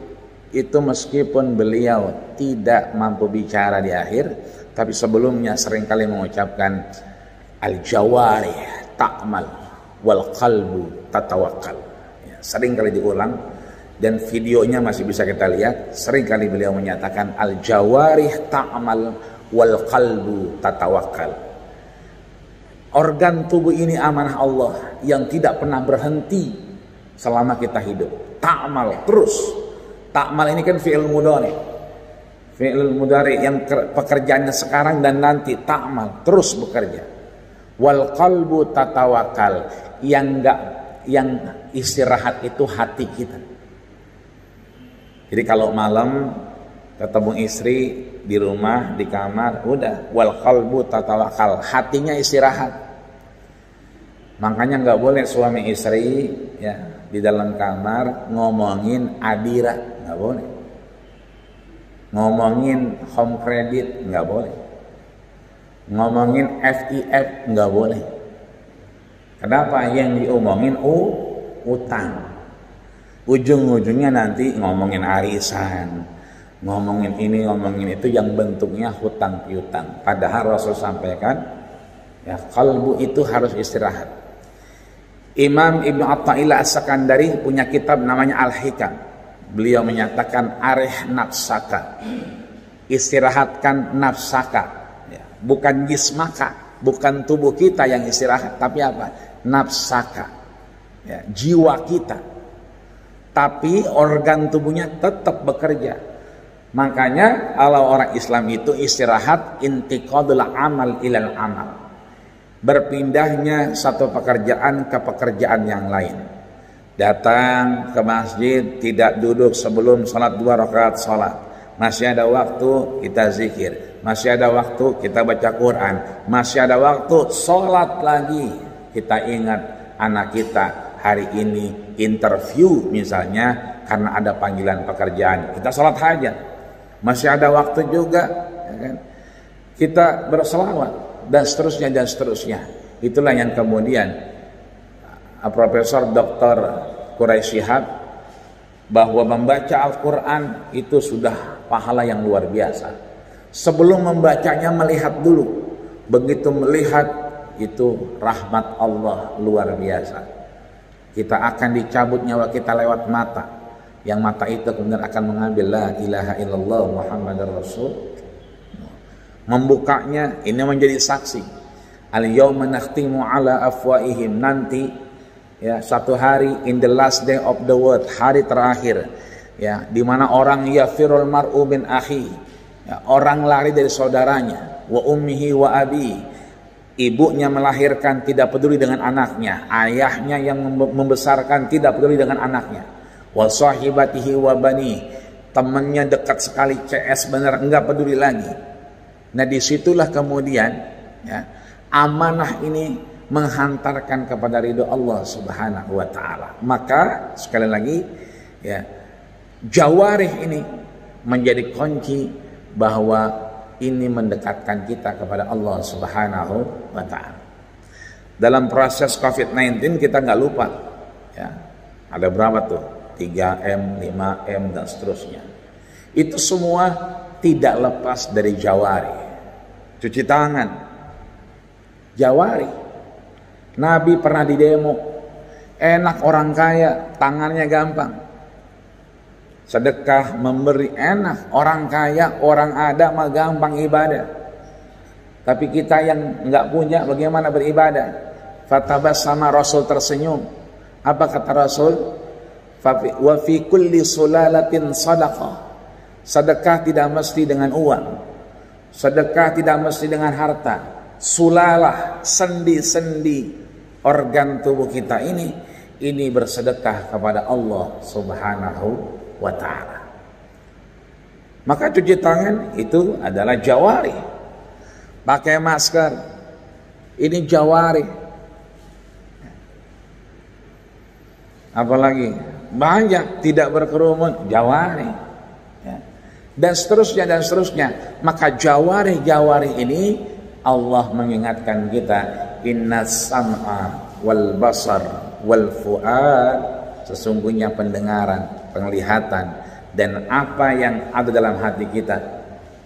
itu, meskipun beliau tidak mampu bicara di akhir, tapi sebelumnya seringkali mengucapkan al-jawarih ta'mal wal qalbu tatawakkal, ya, seringkali diulang dan videonya masih bisa kita lihat. Seringkali beliau menyatakan al-jawarih ta'mal wal qalbu tatawakkal. Organ tubuh ini amanah Allah yang tidak pernah berhenti selama kita hidup. Ta'mal, terus. Ta'mal ini kan fi'il mudhari. Fi'il mudhari yang pekerjaannya sekarang dan nanti. Ta'mal, terus bekerja. Wal qalbu tatawakal, yang istirahat itu hati kita. Jadi kalau malam ketemu istri di rumah, di kamar, udah wal qalbu tatawakal, hatinya istirahat. Makanya nggak boleh suami istri, ya, di dalam kamar ngomongin adira, nggak boleh. Ngomongin home credit nggak boleh. Ngomongin FIF nggak boleh. Kenapa? Yang diomongin utang. Ujung-ujungnya nanti ngomongin arisan, ngomongin ini, ngomongin itu yang bentuknya hutang piutang. Padahal Rasul sampaikan, ya, kalbu itu harus istirahat. Imam Ibnu Athaillah As-Sakandari punya kitab namanya Al-Hikam. Beliau menyatakan arih nafsaka, istirahatkan nafsaka, ya, bukan jismaka, bukan tubuh kita yang istirahat, tapi apa? Nafsaka, ya, jiwa kita. Tapi organ tubuhnya tetap bekerja. Makanya kalau orang Islam itu istirahat, intiqadul amal ilal amal, berpindahnya satu pekerjaan ke pekerjaan yang lain. Datang ke masjid, tidak duduk sebelum sholat 2 rakaat sholat. Masih ada waktu kita zikir, masih ada waktu kita baca Quran, masih ada waktu sholat lagi. Kita ingat anak kita hari ini interview misalnya karena ada panggilan pekerjaan, kita sholat hajat. Masih ada waktu juga ya kan? Kita berselawat dan seterusnya dan seterusnya. Itulah yang kemudian Profesor Dr. Quraisy Shihab bahwa membaca Al-Quran itu sudah pahala yang luar biasa. Sebelum membacanya melihat dulu. Begitu melihat itu rahmat Allah luar biasa. Kita akan dicabut nyawa kita lewat mata. Yang mata itu kemudian akan mengambil la ilaha illallah Muhammadar Rasul. Membukanya ini menjadi saksi. Al-yawma nakhtimu ala afwaihim, nanti ya satu hari in the last day of the world, hari terakhir ya, di mana orang yafirul mar'u min akhi ya, orang lari dari saudaranya, wa ummihi wa abi, ibunya melahirkan tidak peduli dengan anaknya, ayahnya yang membesarkan tidak peduli dengan anaknya, wa sahibatihi wa bani, temannya dekat sekali CS benar enggak peduli lagi. Nah disitulah kemudian ya, amanah ini menghantarkan kepada ridho Allah Subhanahu wa taala. Maka sekali lagi ya, jawarih ini menjadi kunci bahwa ini mendekatkan kita kepada Allah Subhanahu wa taala. Dalam proses COVID-19 kita nggak lupa ya. Ada berapa tuh? 3M, 5M dan seterusnya. Itu semua tidak lepas dari jawarih. Cuci tangan. Jawarih. Nabi pernah di demo, enak orang kaya, tangannya gampang. Sedekah, memberi enak, orang kaya, orang ada mah gampang ibadah. Tapi kita yang enggak punya bagaimana beribadah? Fatabassama, Rasul tersenyum. Apa kata Rasul? Wa fi kulli sulalatin sadaqah. Sedekah tidak mesti dengan uang. Sedekah tidak mesti dengan harta. Sulalah, sendi-sendi organ tubuh kita ini bersedekah kepada Allah Subhanahu wa taala. Maka cuci tangan itu adalah jawari. Pakai masker ini jawari. Apalagi banyak tidak berkerumun, jawari ya. Dan seterusnya dan seterusnya. Maka jawari ini Allah mengingatkan kita, innas sam'a wal basar wal fuad, sesungguhnya pendengaran, penglihatan dan apa yang ada dalam hati kita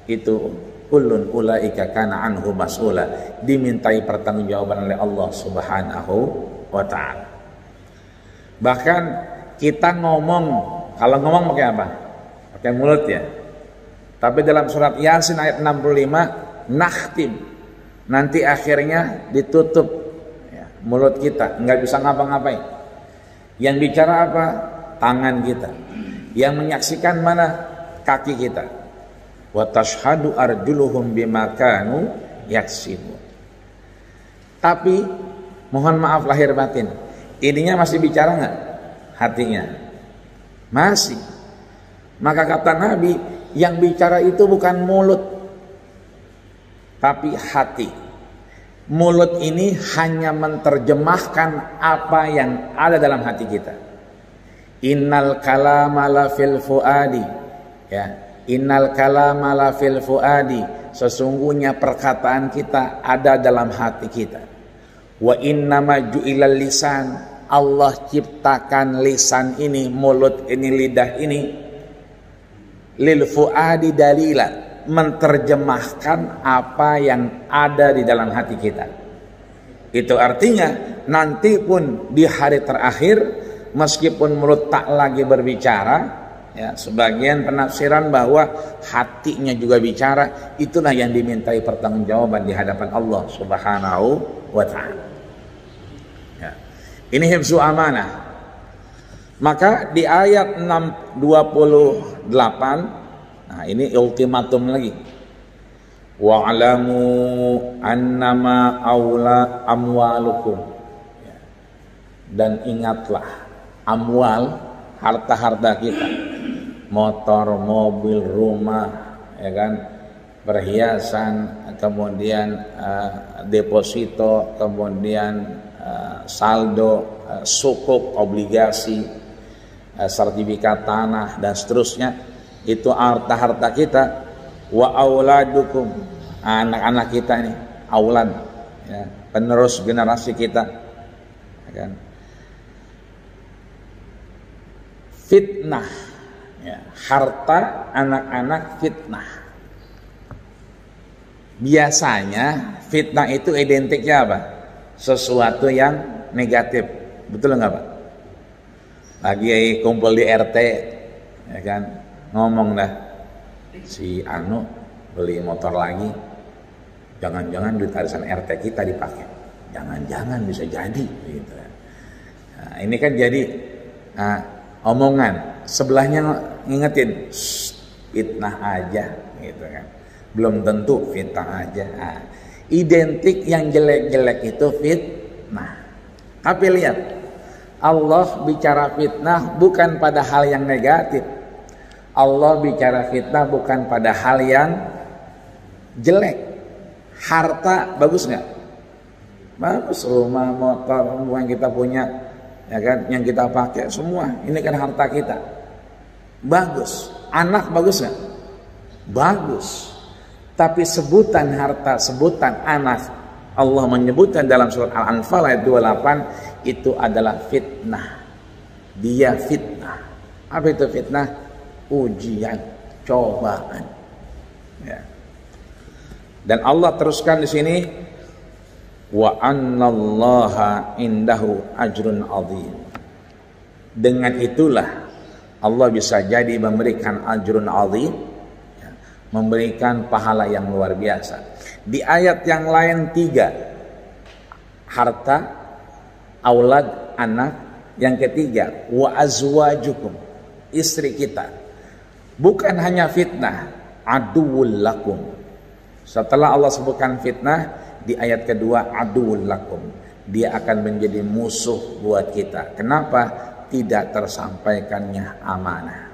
itu kullun ulaika kana anhu mas'ula, dimintai pertanggungjawaban oleh Allah Subhanahu wa taala. Bahkan kita ngomong, kalau ngomong pakai apa? Pakai mulut ya. Tapi dalam surat Yasin ayat 65 nakhtim, nanti akhirnya ditutup ya, mulut kita, nggak bisa ngapa-ngapain. Yang bicara apa? Tangan kita. Yang menyaksikan mana? Kaki kita. Wa tashhadu arjuluhum bima kanu yaksibun. Tapi mohon maaf lahir batin, ininya masih bicara nggak? Hatinya masih. Maka kata Nabi, yang bicara itu bukan mulut tapi hati. Mulut ini hanya menerjemahkan apa yang ada dalam hati kita. Innal kalama la fil fuadi ya, innal kalama la fil fuadi, sesungguhnya perkataan kita ada dalam hati kita. Wa innama ju'ilal lisan, Allah ciptakan lisan ini, mulut ini, lidah ini lil fuadi dalila, menerjemahkan apa yang ada di dalam hati kita. Itu artinya nanti pun di hari terakhir, meskipun mulut tak lagi berbicara ya, sebagian penafsiran bahwa hatinya juga bicara, itulah yang dimintai pertanggungjawaban di hadapan Allah Subhanahu wa taala ya. Ini hifzu amanah. Maka di ayat 628, nah ini ultimatum lagi. Wa'lamu annama aula amwalukum. Dan ingatlah, amwal, harta-harta kita, motor, mobil, rumah, ya kan, perhiasan, kemudian deposito, kemudian saldo, sukuk, obligasi, sertifikat tanah dan seterusnya, itu harta-harta kita. Wa auladukum, anak-anak kita ini, aulad, ya, penerus generasi kita, ya kan. Fitnah, ya, harta anak-anak fitnah. Biasanya fitnah itu identiknya apa? Sesuatu yang negatif, betul nggak Pak? Lagi kumpul di RT, ya kan, ngomong dah, si Anu beli motor lagi, jangan-jangan duit arisan RT kita dipakai, jangan-jangan bisa jadi, gitu. Nah, ini kan jadi omongan, sebelahnya ngingetin, fitnah aja, gitu kan, belum tentu fitnah aja. Nah, identik yang jelek-jelek itu fitnah. Tapi lihat, Allah bicara fitnah bukan pada hal yang negatif. Allah bicara fitnah bukan pada hal yang jelek. Harta bagus nggak? Bagus, rumah, motor, semua yang kita punya, ya kan, yang kita pakai semua, ini kan harta kita. Bagus. Anak bagus nggak? Bagus. Tapi sebutan harta, sebutan anak, Allah menyebutkan dalam surat Al-Anfal ayat 28, itu adalah fitnah. Dia fitnah. Apa itu fitnah? Ujian, cobaan. Ya. Dan Allah teruskan di sini, wa annallaha indahu ajrun azim. Dengan itulah Allah bisa jadi memberikan ajrun azim, ya, memberikan pahala yang luar biasa. Di ayat yang lain 3, harta, aulad, anak. Yang ketiga, wa azwajukum, istri kita. Bukan hanya fitnah, aduwwul lakum. Setelah Allah sebutkan fitnah, di ayat kedua, aduwwul lakum, dia akan menjadi musuh buat kita. Kenapa? Tidak tersampaikannya amanah.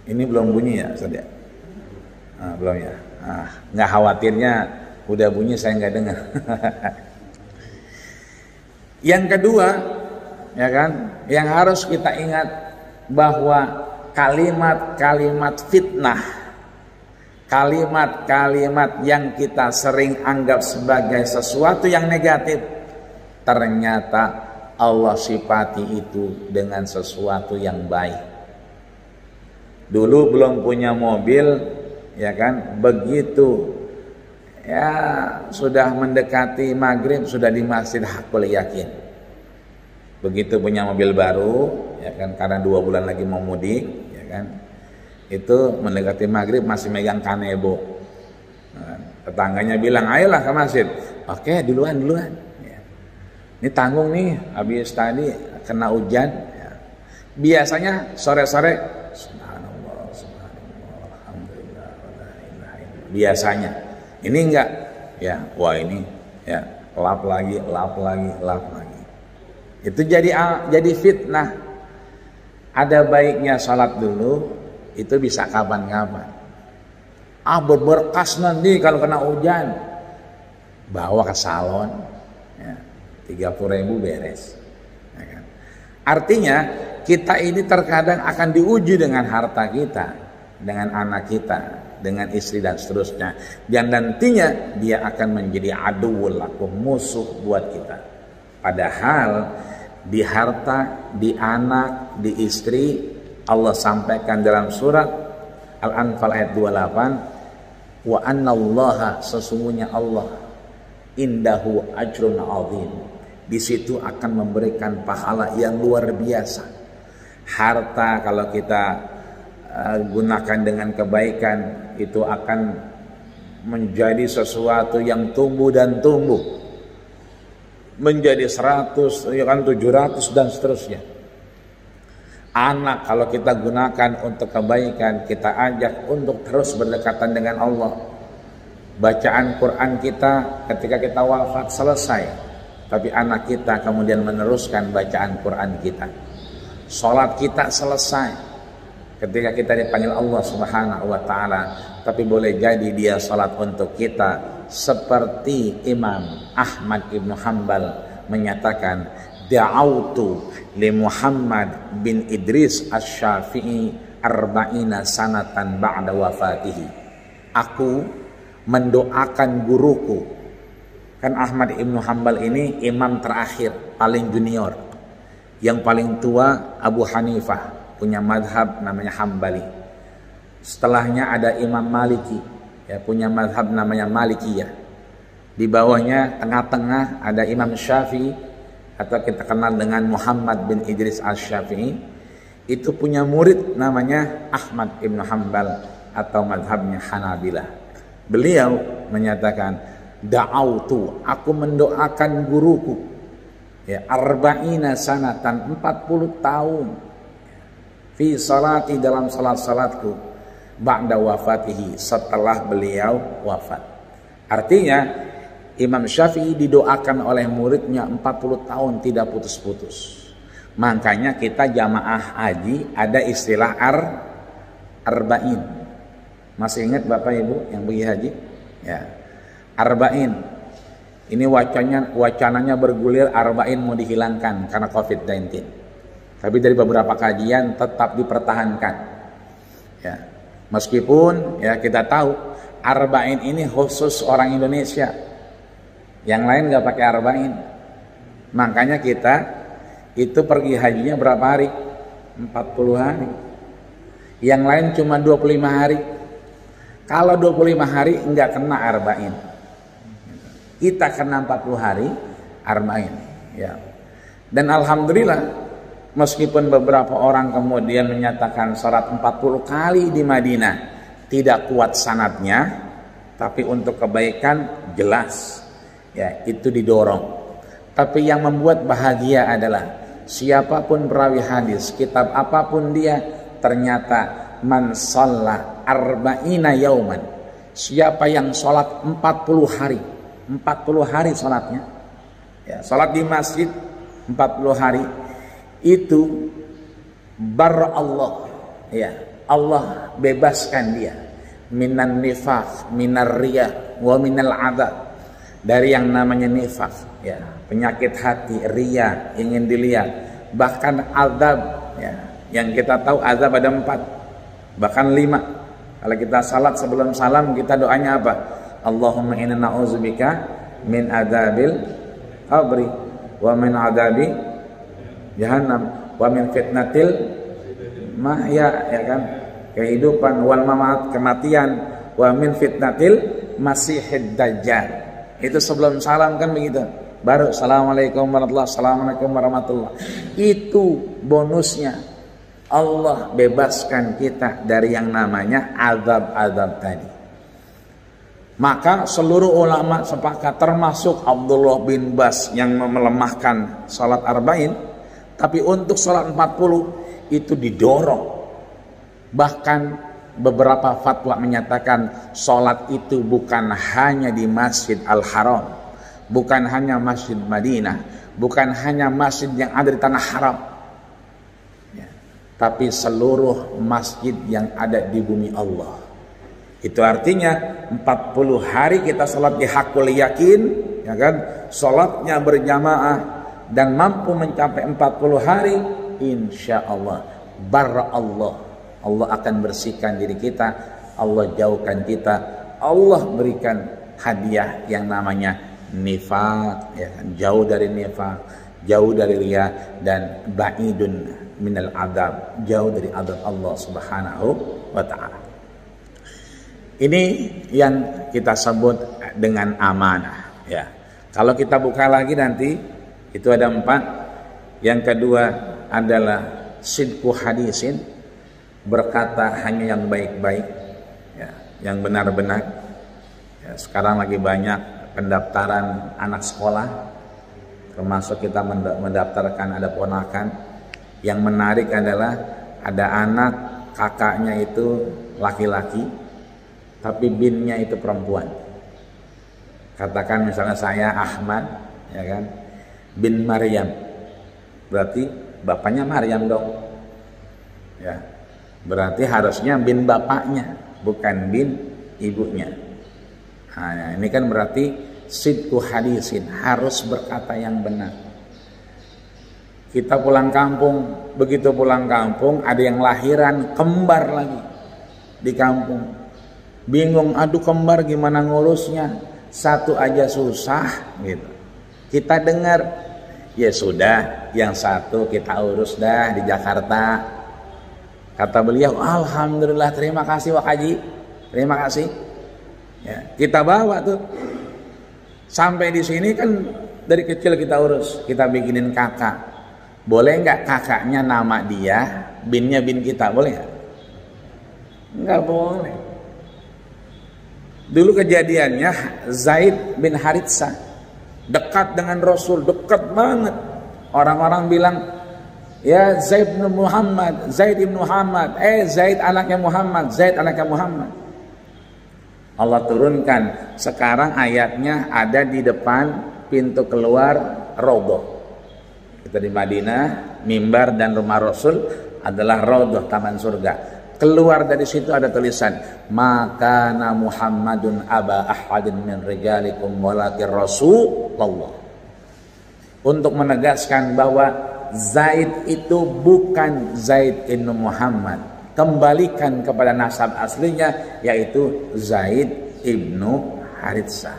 Ini belum bunyi ya Ustaz ya? Belum ya? Nggak khawatirnya udah bunyi saya nggak dengar. Yang kedua, ya kan, yang harus kita ingat bahwa kalimat-kalimat fitnah, kalimat-kalimat yang kita sering anggap sebagai sesuatu yang negatif, ternyata Allah sifati itu dengan sesuatu yang baik. Dulu belum punya mobil, ya kan, begitu ya sudah mendekati maghrib sudah di Masjid Hakul Yakin. Begitu punya mobil baru, ya kan, karena 2 bulan lagi mau mudik, ya kan, itu mendekati maghrib masih megang kanebo. Nah, tetangganya bilang, ayolah ke masjid. Oke, duluan. Ya. Ini tanggung nih, habis tadi kena hujan. Ya. Biasanya sore-sore, subhanallah, alhamdulillah, biasanya. Ini enggak, ya, wah ini, ya, lap lagi. Itu jadi fitnah. Ada baiknya sholat dulu, itu bisa kapan-kapan. Berberkas nanti kalau kena hujan, bawa ke salon, ya, 30.000 beres. Ya kan? Artinya kita ini terkadang akan diuji dengan harta kita, dengan anak kita, dengan istri dan seterusnya. Dan nantinya dia akan menjadi aduwwul lakum, musuh buat kita. Padahal di harta, di anak, di istri, Allah sampaikan dalam surat Al-Anfal ayat 28, wa annallaha, sesungguhnya Allah, indahu ajrun azim, di situ akan memberikan pahala yang luar biasa. Harta kalau kita gunakan dengan kebaikan, itu akan menjadi sesuatu yang tumbuh dan tumbuh, menjadi 100, ya kan, 700 dan seterusnya. Anak kalau kita gunakan untuk kebaikan, kita ajak untuk terus berdekatan dengan Allah. Bacaan Quran kita ketika kita wafat selesai, tapi anak kita kemudian meneruskan bacaan Quran kita. Sholat kita selesai ketika kita dipanggil Allah Subhanahu wa Ta'ala, tapi boleh jadi dia sholat untuk kita, seperti Imam Ahmad ibn Hanbal menyatakan, da'autu li Muhammad bin Idris asy-Syafi'i arba'ina sanatan ba'da wafatihi. Aku mendoakan guruku. Kan Ahmad ibn Hanbal ini imam terakhir, paling junior. Yang paling tua Abu Hanifah, punya madhab namanya Hambali. Setelahnya ada Imam Maliki, ya, punya madhab namanya Malikiyah. Di bawahnya tengah-tengah ada Imam Syafi'i, atau kita kenal dengan Muhammad bin Idris al-Syafi'i. Itu punya murid namanya Ahmad ibn Hanbal atau madhabnya Hanabilah. Beliau menyatakan, da'autu, aku mendoakan guruku, ya, arba'ina sanatan, 40 tahun, fi salati, dalam salat-salatku, ba'da wafatihi, setelah beliau wafat. Artinya Imam Syafi'i didoakan oleh muridnya 40 tahun tidak putus-putus. Makanya kita jamaah haji ada istilah arba'in. Masih ingat Bapak Ibu yang pergi haji? Ya. Arba'in. Ini wacananya bergulir, arba'in mau dihilangkan karena COVID-19. Tapi dari beberapa kajian tetap dipertahankan. Ya. Meskipun ya kita tahu arba'in ini khusus orang Indonesia. Yang lain nggak pakai arba'in. Makanya kita itu pergi hajinya berapa hari? 40 hari. Yang lain cuma 25 hari. Kalau 25 hari enggak kena arba'in. Kita kena 40 hari arba'in, ya. Dan alhamdulillah, meskipun beberapa orang kemudian menyatakan salat 40 kali di Madinah tidak kuat sanadnya, tapi untuk kebaikan jelas, ya, itu didorong. Tapi yang membuat bahagia adalah siapapun perawi hadis, kitab apapun dia, ternyata man shalla arba'ina yauman, siapa yang sholat 40 hari, 40 hari sholatnya, ya, sholat di masjid 40 hari, itu bar Allah, ya, Allah bebaskan dia minan nifaq, minar riya, wa minal adab, dari yang namanya nifaq, ya, penyakit hati, riya, ingin dilihat, bahkan azab, ya, yang kita tahu azab ada 4, bahkan 5. Kalau kita salat sebelum salam kita doanya apa? Allahumma inna na'udzubika min adzabil qabri wa min adzabi jahannam wa min fitnatil mahya, ya kan, kehidupan, wal mamat, kematian, wa min fitnatil masihid dajjal. Itu sebelum salam kan begitu. Baru assalamualaikum warahmatullahi, assalamualaikum warahmatullahi. Itu bonusnya. Allah bebaskan kita dari yang namanya azab-azab tadi. Maka seluruh ulama sepakat, termasuk Abdullah bin Bas yang melemahkan salat arba'in, tapi untuk salat 40 itu didorong. Bahkan beberapa fatwa menyatakan salat itu bukan hanya di Masjid Al-Haram, bukan hanya Masjid Madinah, bukan hanya masjid yang ada di tanah haram, tapi seluruh masjid yang ada di bumi Allah. Itu artinya 40 hari kita sholat di hakul yakin, ya kan, sholatnya berjamaah dan mampu mencapai 40 hari, insya Allah bar Allah, Allah akan bersihkan diri kita, Allah jauhkan kita, Allah berikan hadiah yang namanya nifaq, ya kan, jauh dari nifaq, jauh dari riya, dan ba'idun minal adab, jauh dari adab Allah Subhanahu wa ta'ala. Ini yang kita sebut dengan amanah, ya. Kalau kita buka lagi nanti itu ada 4. Yang kedua adalah sidqu hadisin, berkata hanya yang baik-baik, ya, yang benar-benar. Ya, sekarang lagi banyak pendaftaran anak sekolah, termasuk kita mendaftarkan ada ponakan. Yang menarik adalah ada anak kakaknya itu laki-laki, tapi binnya itu perempuan. Katakan misalnya saya Ahmad, ya kan, bin Maryam. Berarti bapaknya Maryam dong. Ya. Berarti harusnya bin bapaknya, bukan bin ibunya. Nah, ini kan berarti sidqu hadisin, harus berkata yang benar. Kita pulang kampung, begitu pulang kampung ada yang lahiran kembar lagi di kampung. Bingung, aduh kembar gimana ngurusnya? Satu aja susah gitu. Kita dengar, ya sudah, yang satu kita urus dah di Jakarta. Kata beliau, alhamdulillah, terima kasih Wak Haji, terima kasih. Ya, kita bawa tuh sampai di sini kan dari kecil kita urus, kita bikinin kakak. Boleh nggak kakaknya nama dia, binnya bin kita, boleh nggak? Nggak boleh. Dulu kejadiannya Zaid bin Haritsah dekat dengan Rasul, dekat banget. Orang-orang bilang, ya Zaid bin Muhammad, Zaid bin Muhammad, Zaid anaknya Muhammad, Zaid anaknya Muhammad. Allah turunkan sekarang ayatnya ada di depan pintu keluar Raudhah. Kita di Madinah, mimbar dan rumah Rasul adalah Raudhah, taman surga. Keluar dari situ ada tulisan, maka Muhammadun aba ahadin min rijalikum walakin Rasulullah. Untuk menegaskan bahwa Zaid itu bukan Zaid bin Muhammad. Kembalikan kepada nasab aslinya, yaitu Zaid ibnu Haritsah.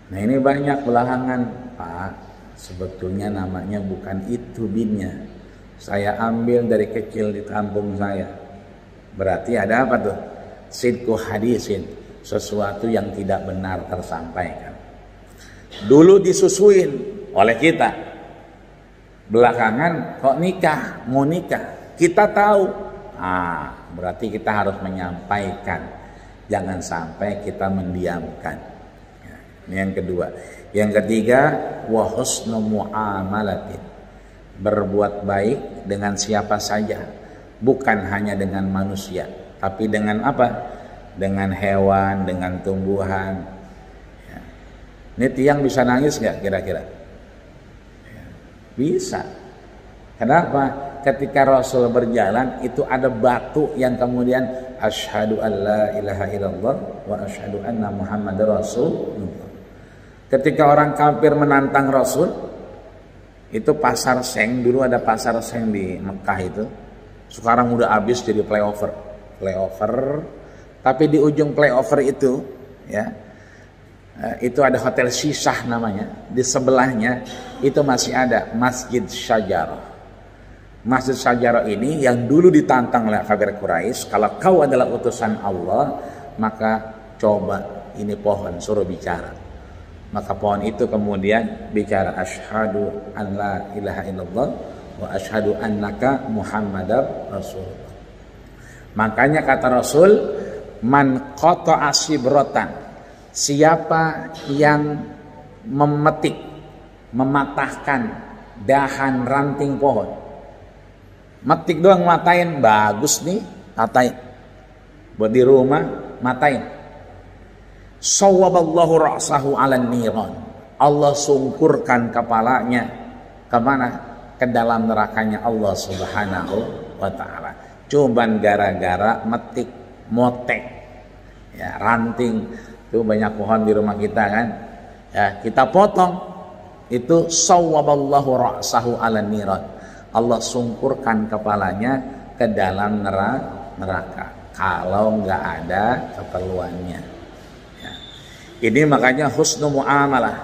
Nah ini banyak belakangan, Pak, sebetulnya namanya bukan itu binnya. Saya ambil dari kecil di kampung saya. Berarti ada apa tuh? Sidqu hadisin, sesuatu yang tidak benar tersampaikan. Dulu disusuin oleh kita, belakangan kok nikah, mau nikah, kita tahu. Berarti kita harus menyampaikan, jangan sampai kita mendiamkan. Ini yang kedua. Yang ketiga, wa husnu muamalatin, berbuat baik dengan siapa saja, bukan hanya dengan manusia, tapi dengan apa? Dengan hewan, dengan tumbuhan. Ya. Ini tiang bisa nangis nggak kira-kira? Ya. Bisa. Kenapa? Ketika Rasul berjalan itu ada batu yang kemudian asyhadu alla ilaha illallah wa asyhadu anna muhammadar rasulullah. Ketika orang kafir menantang Rasul, itu pasar seng, dulu ada pasar seng di Mekah itu. Sekarang udah habis jadi flyover. Tapi di ujung flyover itu ya, itu ada hotel Shisah namanya. Di sebelahnya itu masih ada Masjid Syajarah. Masjid Syajarah ini yang dulu ditantang oleh kafir Quraisy, kalau kau adalah utusan Allah, maka coba ini pohon suruh bicara. Maka pohon itu kemudian bicara, asyhadu an la ilaha illallah wa asyhadu annaka muhammadar rasulullah. Makanya kata Rasul, man qata'a shibratan, siapa yang memetik, mematahkan dahan ranting pohon, metik doang matain, bagus nih, matain. Buat di rumah, matain. Sawwaballahu ra'sahu 'alan niran. Allah sungkurkan kepalanya kemana? Ke dalam nerakanya Allah Subhanahu wa ta'ala. Cuman gara-gara metik, motek. Ya, ranting. Itu banyak pohon di rumah kita kan. Ya, kita potong. Itu sawwaballahu ra'sahu 'alan niran. Allah sungkurkan kepalanya ke dalam neraka kalau nggak ada keperluannya. Ya. Ini makanya husnu muamalah,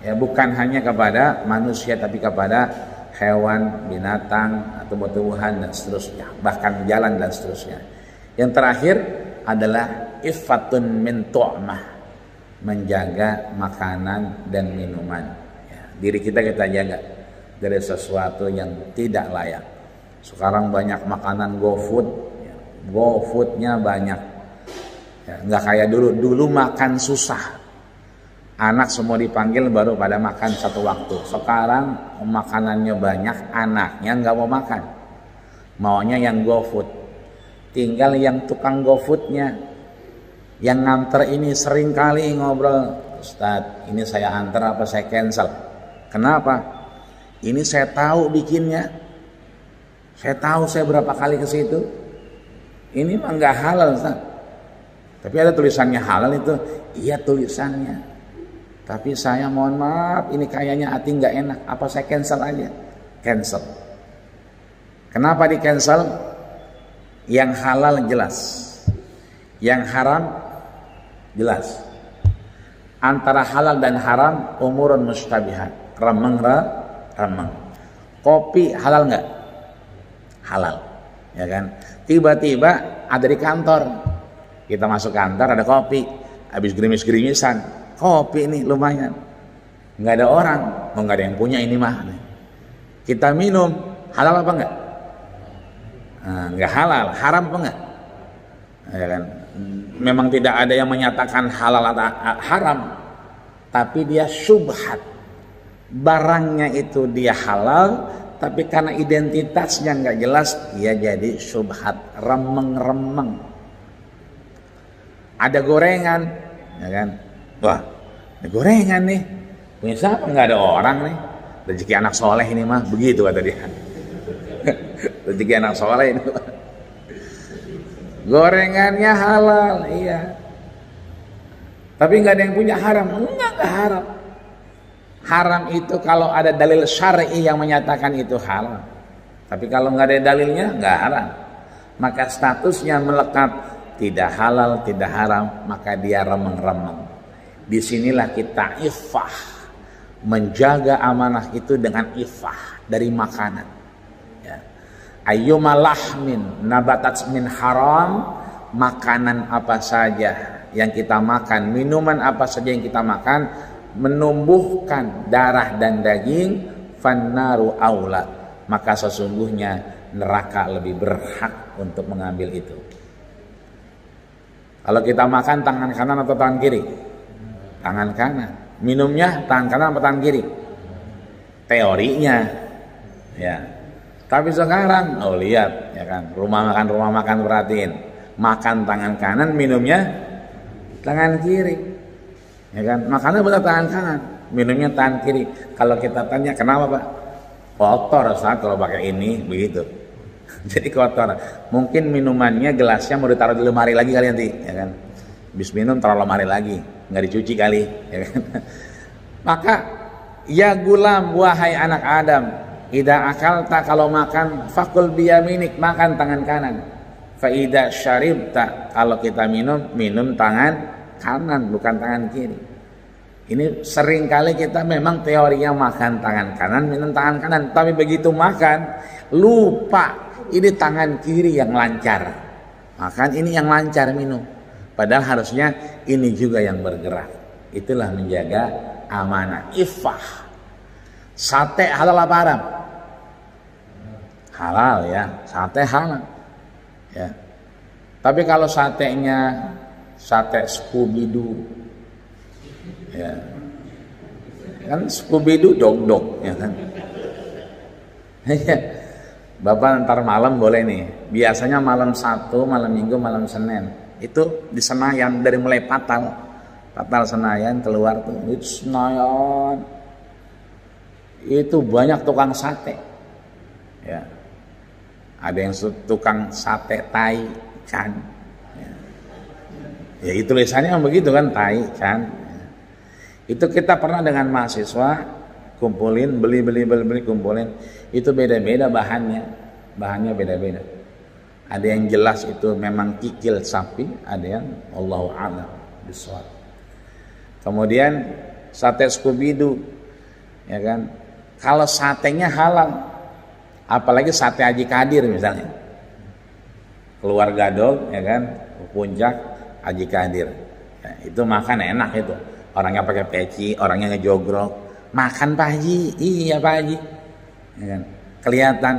ya, bukan hanya kepada manusia tapi kepada hewan, binatang, atau tumbuhan dan seterusnya, bahkan jalan dan seterusnya. Yang terakhir adalah iffatun min tu'mah, menjaga makanan dan minuman. Ya, diri kita jaga dari sesuatu yang tidak layak. Sekarang banyak makanan GoFood, ya. GoFoodnya banyak, ya, nggak kayak dulu. Dulu makan susah, anak semua dipanggil baru pada makan satu waktu. Sekarang makanannya banyak, anaknya nggak mau makan, maunya yang GoFood. Tinggal yang tukang GoFoodnya, yang nganter ini sering kali ngobrol, Ustadz, ini saya antar apa saya cancel? Kenapa? Ini saya tahu bikinnya, saya tahu saya berapa kali ke situ. Ini mah nggak halal, Ustaz. Tapi ada tulisannya halal itu, iya tulisannya. Tapi saya mohon maaf, ini kayaknya hati nggak enak. Apa saya cancel aja? Cancel. Kenapa di cancel? Yang halal jelas, yang haram jelas. Antara halal dan haram umurun mustabihat, remeng. Kopi halal nggak? Halal, ya kan? Tiba-tiba ada di kantor, kita masuk kantor ada kopi, habis gerimis-gerimisan, kopi ini lumayan, nggak ada orang, mau nggak ada yang punya ini mah, kita minum, halal apa nggak? Nggak halal, haram apa nggak? Ya kan? Memang tidak ada yang menyatakan halal atau haram, tapi dia syubhat. Barangnya itu dia halal, tapi karena identitasnya nggak jelas, dia jadi syubhat, remeng. Ada gorengan, ya kan? Wah, ada gorengan nih, punya siapa? Nggak ada orang nih. Rezeki anak soleh ini mah, begitu kata dia. Rezeki anak soleh ini. Gorengannya halal, iya. Tapi nggak ada yang punya haram, enggak haram. Haram itu kalau ada dalil syar'i yang menyatakan itu halal. Tapi kalau nggak ada dalilnya, nggak haram. Maka statusnya melekat tidak halal, tidak haram, maka dia remeng. Disinilah kita iffah, menjaga amanah itu dengan iffah dari makanan. Ya. Ayyuma lahmin nabatat min haram, makanan apa saja yang kita makan, minuman apa saja yang kita makan menumbuhkan darah dan daging, fannaru aula, maka sesungguhnya neraka lebih berhak untuk mengambil itu. Kalau kita makan tangan kanan atau tangan kiri? Tangan kanan. Minumnya tangan kanan atau tangan kiri? Teorinya, ya. Tapi sekarang, lihat, ya kan, rumah makan perhatiin, makan tangan kanan, minumnya tangan kiri. Ya kan, makannya benar tangan kanan, minumnya tangan kiri. Kalau kita tanya kenapa Pak? Kotor saat kalau pakai ini begitu. Jadi kotor. Mungkin minumannya gelasnya mau ditaruh di lemari lagi kali nanti, ya kan? Habis minum taruh lemari lagi, nggak dicuci kali, ya kan? Maka ya gulam, wahai anak Adam, idza akalta, kalau makan fakul biyaminik, makan tangan kanan. Fa idza syaribta, kalau kita minum tangan kanan, bukan tangan kiri. Ini sering kali kita memang teorinya makan tangan kanan, minum tangan kanan, tapi begitu makan lupa ini tangan kiri yang lancar, makan ini yang lancar minum, padahal harusnya ini juga yang bergerak. Itulah menjaga amanah, iffah. Sate halal apa haram? Halal, ya, sate halal, ya. Tapi kalau satenya sate Scooby-Doo, ya kan, Scooby-Doo dog ya kan. Bapak ntar malam boleh nih, biasanya malam Sabtu, malam Minggu, malam Senin itu di Senayan, dari mulai Patal Senayan keluar tuh, itu Senayan itu banyak tukang sate, ya. Ada yang tukang sate tai can, ya itu tulisannya begitu kan, tai kan. Itu kita pernah dengan mahasiswa kumpulin, beli kumpulin, itu beda-beda bahannya beda-beda. Ada yang jelas itu memang kikil sapi, ada yang Allahu a'lam bishawab. Kemudian sate Scooby-Doo, ya kan. Kalau satenya halal, apalagi sate Haji Kadir misalnya, keluar Gadog, ya kan, Puncak Haji Kadir, ya, itu makan enak itu. Orangnya pakai peci, orangnya ngejogrok, makan Pak Haji, iya Pak Haji, ya kan? Kelihatan,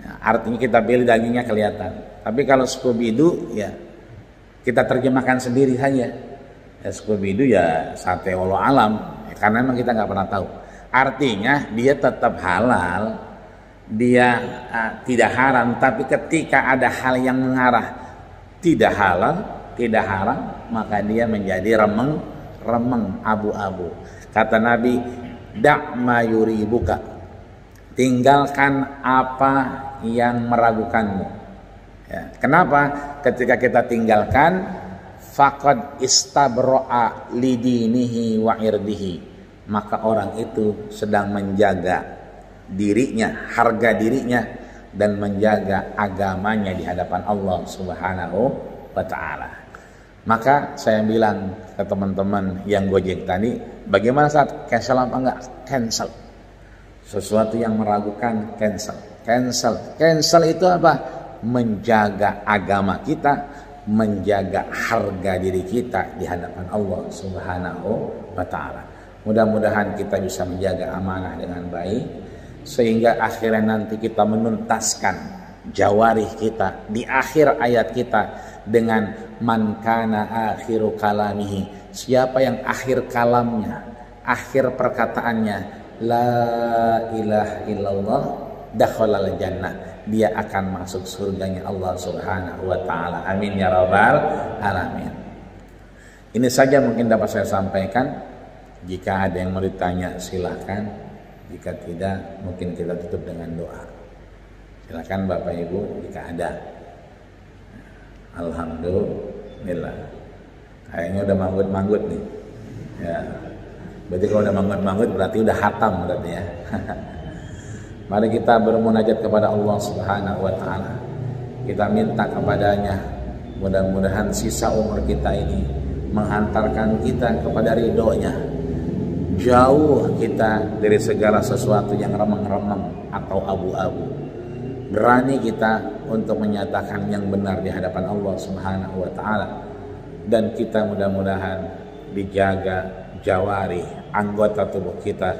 ya, artinya kita pilih dagingnya kelihatan. Tapi kalau Scooby-Doo, ya kita terjemahkan sendiri saja. Ya, Scooby-Doo ya sate walau alam, ya, karena memang kita nggak pernah tahu. Artinya dia tetap halal, dia tidak haram. Tapi ketika ada hal yang mengarah tidak halal, tidak haram, maka dia menjadi remeng, abu-abu. Kata Nabi, Da' ma yuribuka, tinggalkan apa yang meragukanmu. Ya, kenapa? Ketika kita tinggalkan, faqad istabro'a lidinihi wa irdihi, maka orang itu sedang menjaga dirinya, harga dirinya, dan menjaga agamanya di hadapan Allah Subhanahu wa ta'ala. Maka saya bilang ke teman-teman yang Gojek tadi, bagaimana saat cancel apa enggak? Cancel. Sesuatu yang meragukan, cancel. Cancel itu apa? Menjaga agama kita, menjaga harga diri kita di hadapan Allah Subhanahu wa ta'ala. Mudah-mudahan kita bisa menjaga amanah dengan baik, sehingga akhirnya nanti kita menuntaskan jawarih kita di akhir ayat kita dengan man kana akhiru kalamihi, siapa yang akhir kalamnya, akhir perkataannya la ilaha illallah dakhalal jannah, dia akan masuk surganya Allah Subhanahu wa ta'ala. Amin ya rabbal alamin. Ini saja mungkin dapat saya sampaikan. Jika ada yang mau ditanya silahkan, jika tidak mungkin kita tutup dengan doa. Silakan Bapak Ibu jika ada. Alhamdulillah. Kayaknya udah manggut-manggut nih. Ya. Berarti kalau udah manggut-manggut berarti udah hatam berarti ya. Mari kita bermunajat kepada Allah Subhanahu wa ta'ala. Kita minta kepadanya, mudah-mudahan sisa umur kita ini menghantarkan kita kepada ridhonya. Jauh kita dari segala sesuatu yang remeng-remeng atau abu-abu. Berani kita untuk menyatakan yang benar di hadapan Allah Subhanahu wa ta'ala. Dan kita mudah-mudahan dijaga jawari, anggota tubuh kita,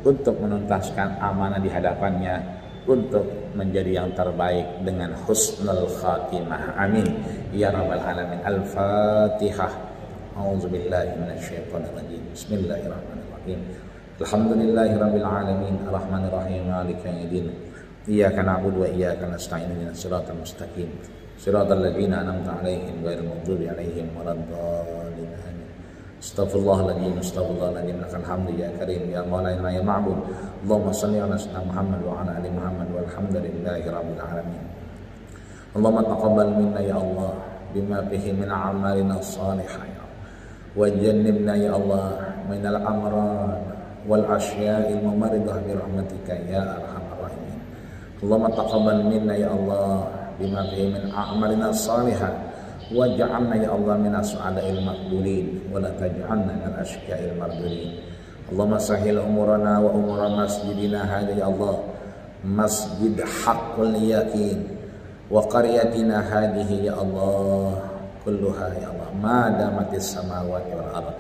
untuk menuntaskan amanah di hadapannya, untuk menjadi yang terbaik dengan husnul khatimah. Amin ya rabbal alamin. Al-Fatihah. A'udzubillahi minasyaitonir rajim. Bismillahirrahmanirrahim. Alhamdulillahirabbil alamin, arrahmanir rahim, maliki yaumiddin. Iyyaka na'budu wa iyyaka nasta'in, ihdinas siratal mustaqim. Siratal ladzina an'amta 'alaihim ghairil maghdubi 'alaihim waladdallin. Astaghfirullahaladzim, astaghfirullahaladzim, lakal hamdu ya karim, ya maulana ya ma'bud. Allahumma salli ala sayyidina Muhammad wa ala ali Muhammad walhamdulillahi rabbil alamin. Allahumma taqabbal minna ya Allah bima fihi min a'malina salihah ya, wa jannibna ya Allah minal amran wal asya'il mumaridah bi rahmatika ya arhamar rahimin. Allahumma taqabbal minna ya Allah bima fihi min a'malina salihah, waj'alna ya Allah min as-su'ada'il maqbulin wa la taj'alna min al-ashqa'il mardudin. Allahumma sahhil umurana wa umura masjidina hadha ya Allah, masjid haqqul yaqin, wa qaryatina hadhihi ya Allah kulluha ya Allah ma damatis samawati wal ardh.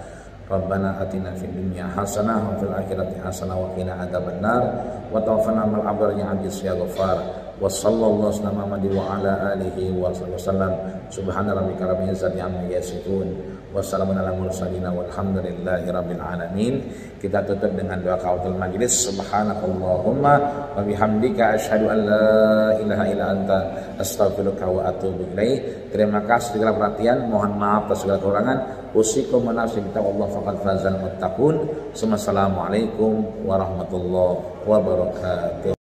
Rabbana atina fid dunya hasanah wa fil akhirati hasanah wa qina adzabannar wa tawaffana ma'al abrar ya aziz ya ghaffar. Wa sallallahu alaihi wa ala alihi wa sallam. Subhana rabbika rabbil izzati amma yasifun wa salamun alal mursalin walhamdulillahi rabbil alamin. Kita tutup dengan doa kafatul majlis. Subhanakallahumma wa bihamdika asyhadu an la ilaha illa anta astaghfiruka wa atubu ilaik. Terima kasih segala perhatian, mohon maaf atas segala kekurangan. Usikum wa nafsi bittaqwallah faqad fazal muttaqun. Assalamualaikum warahmatullahi wabarakatuh.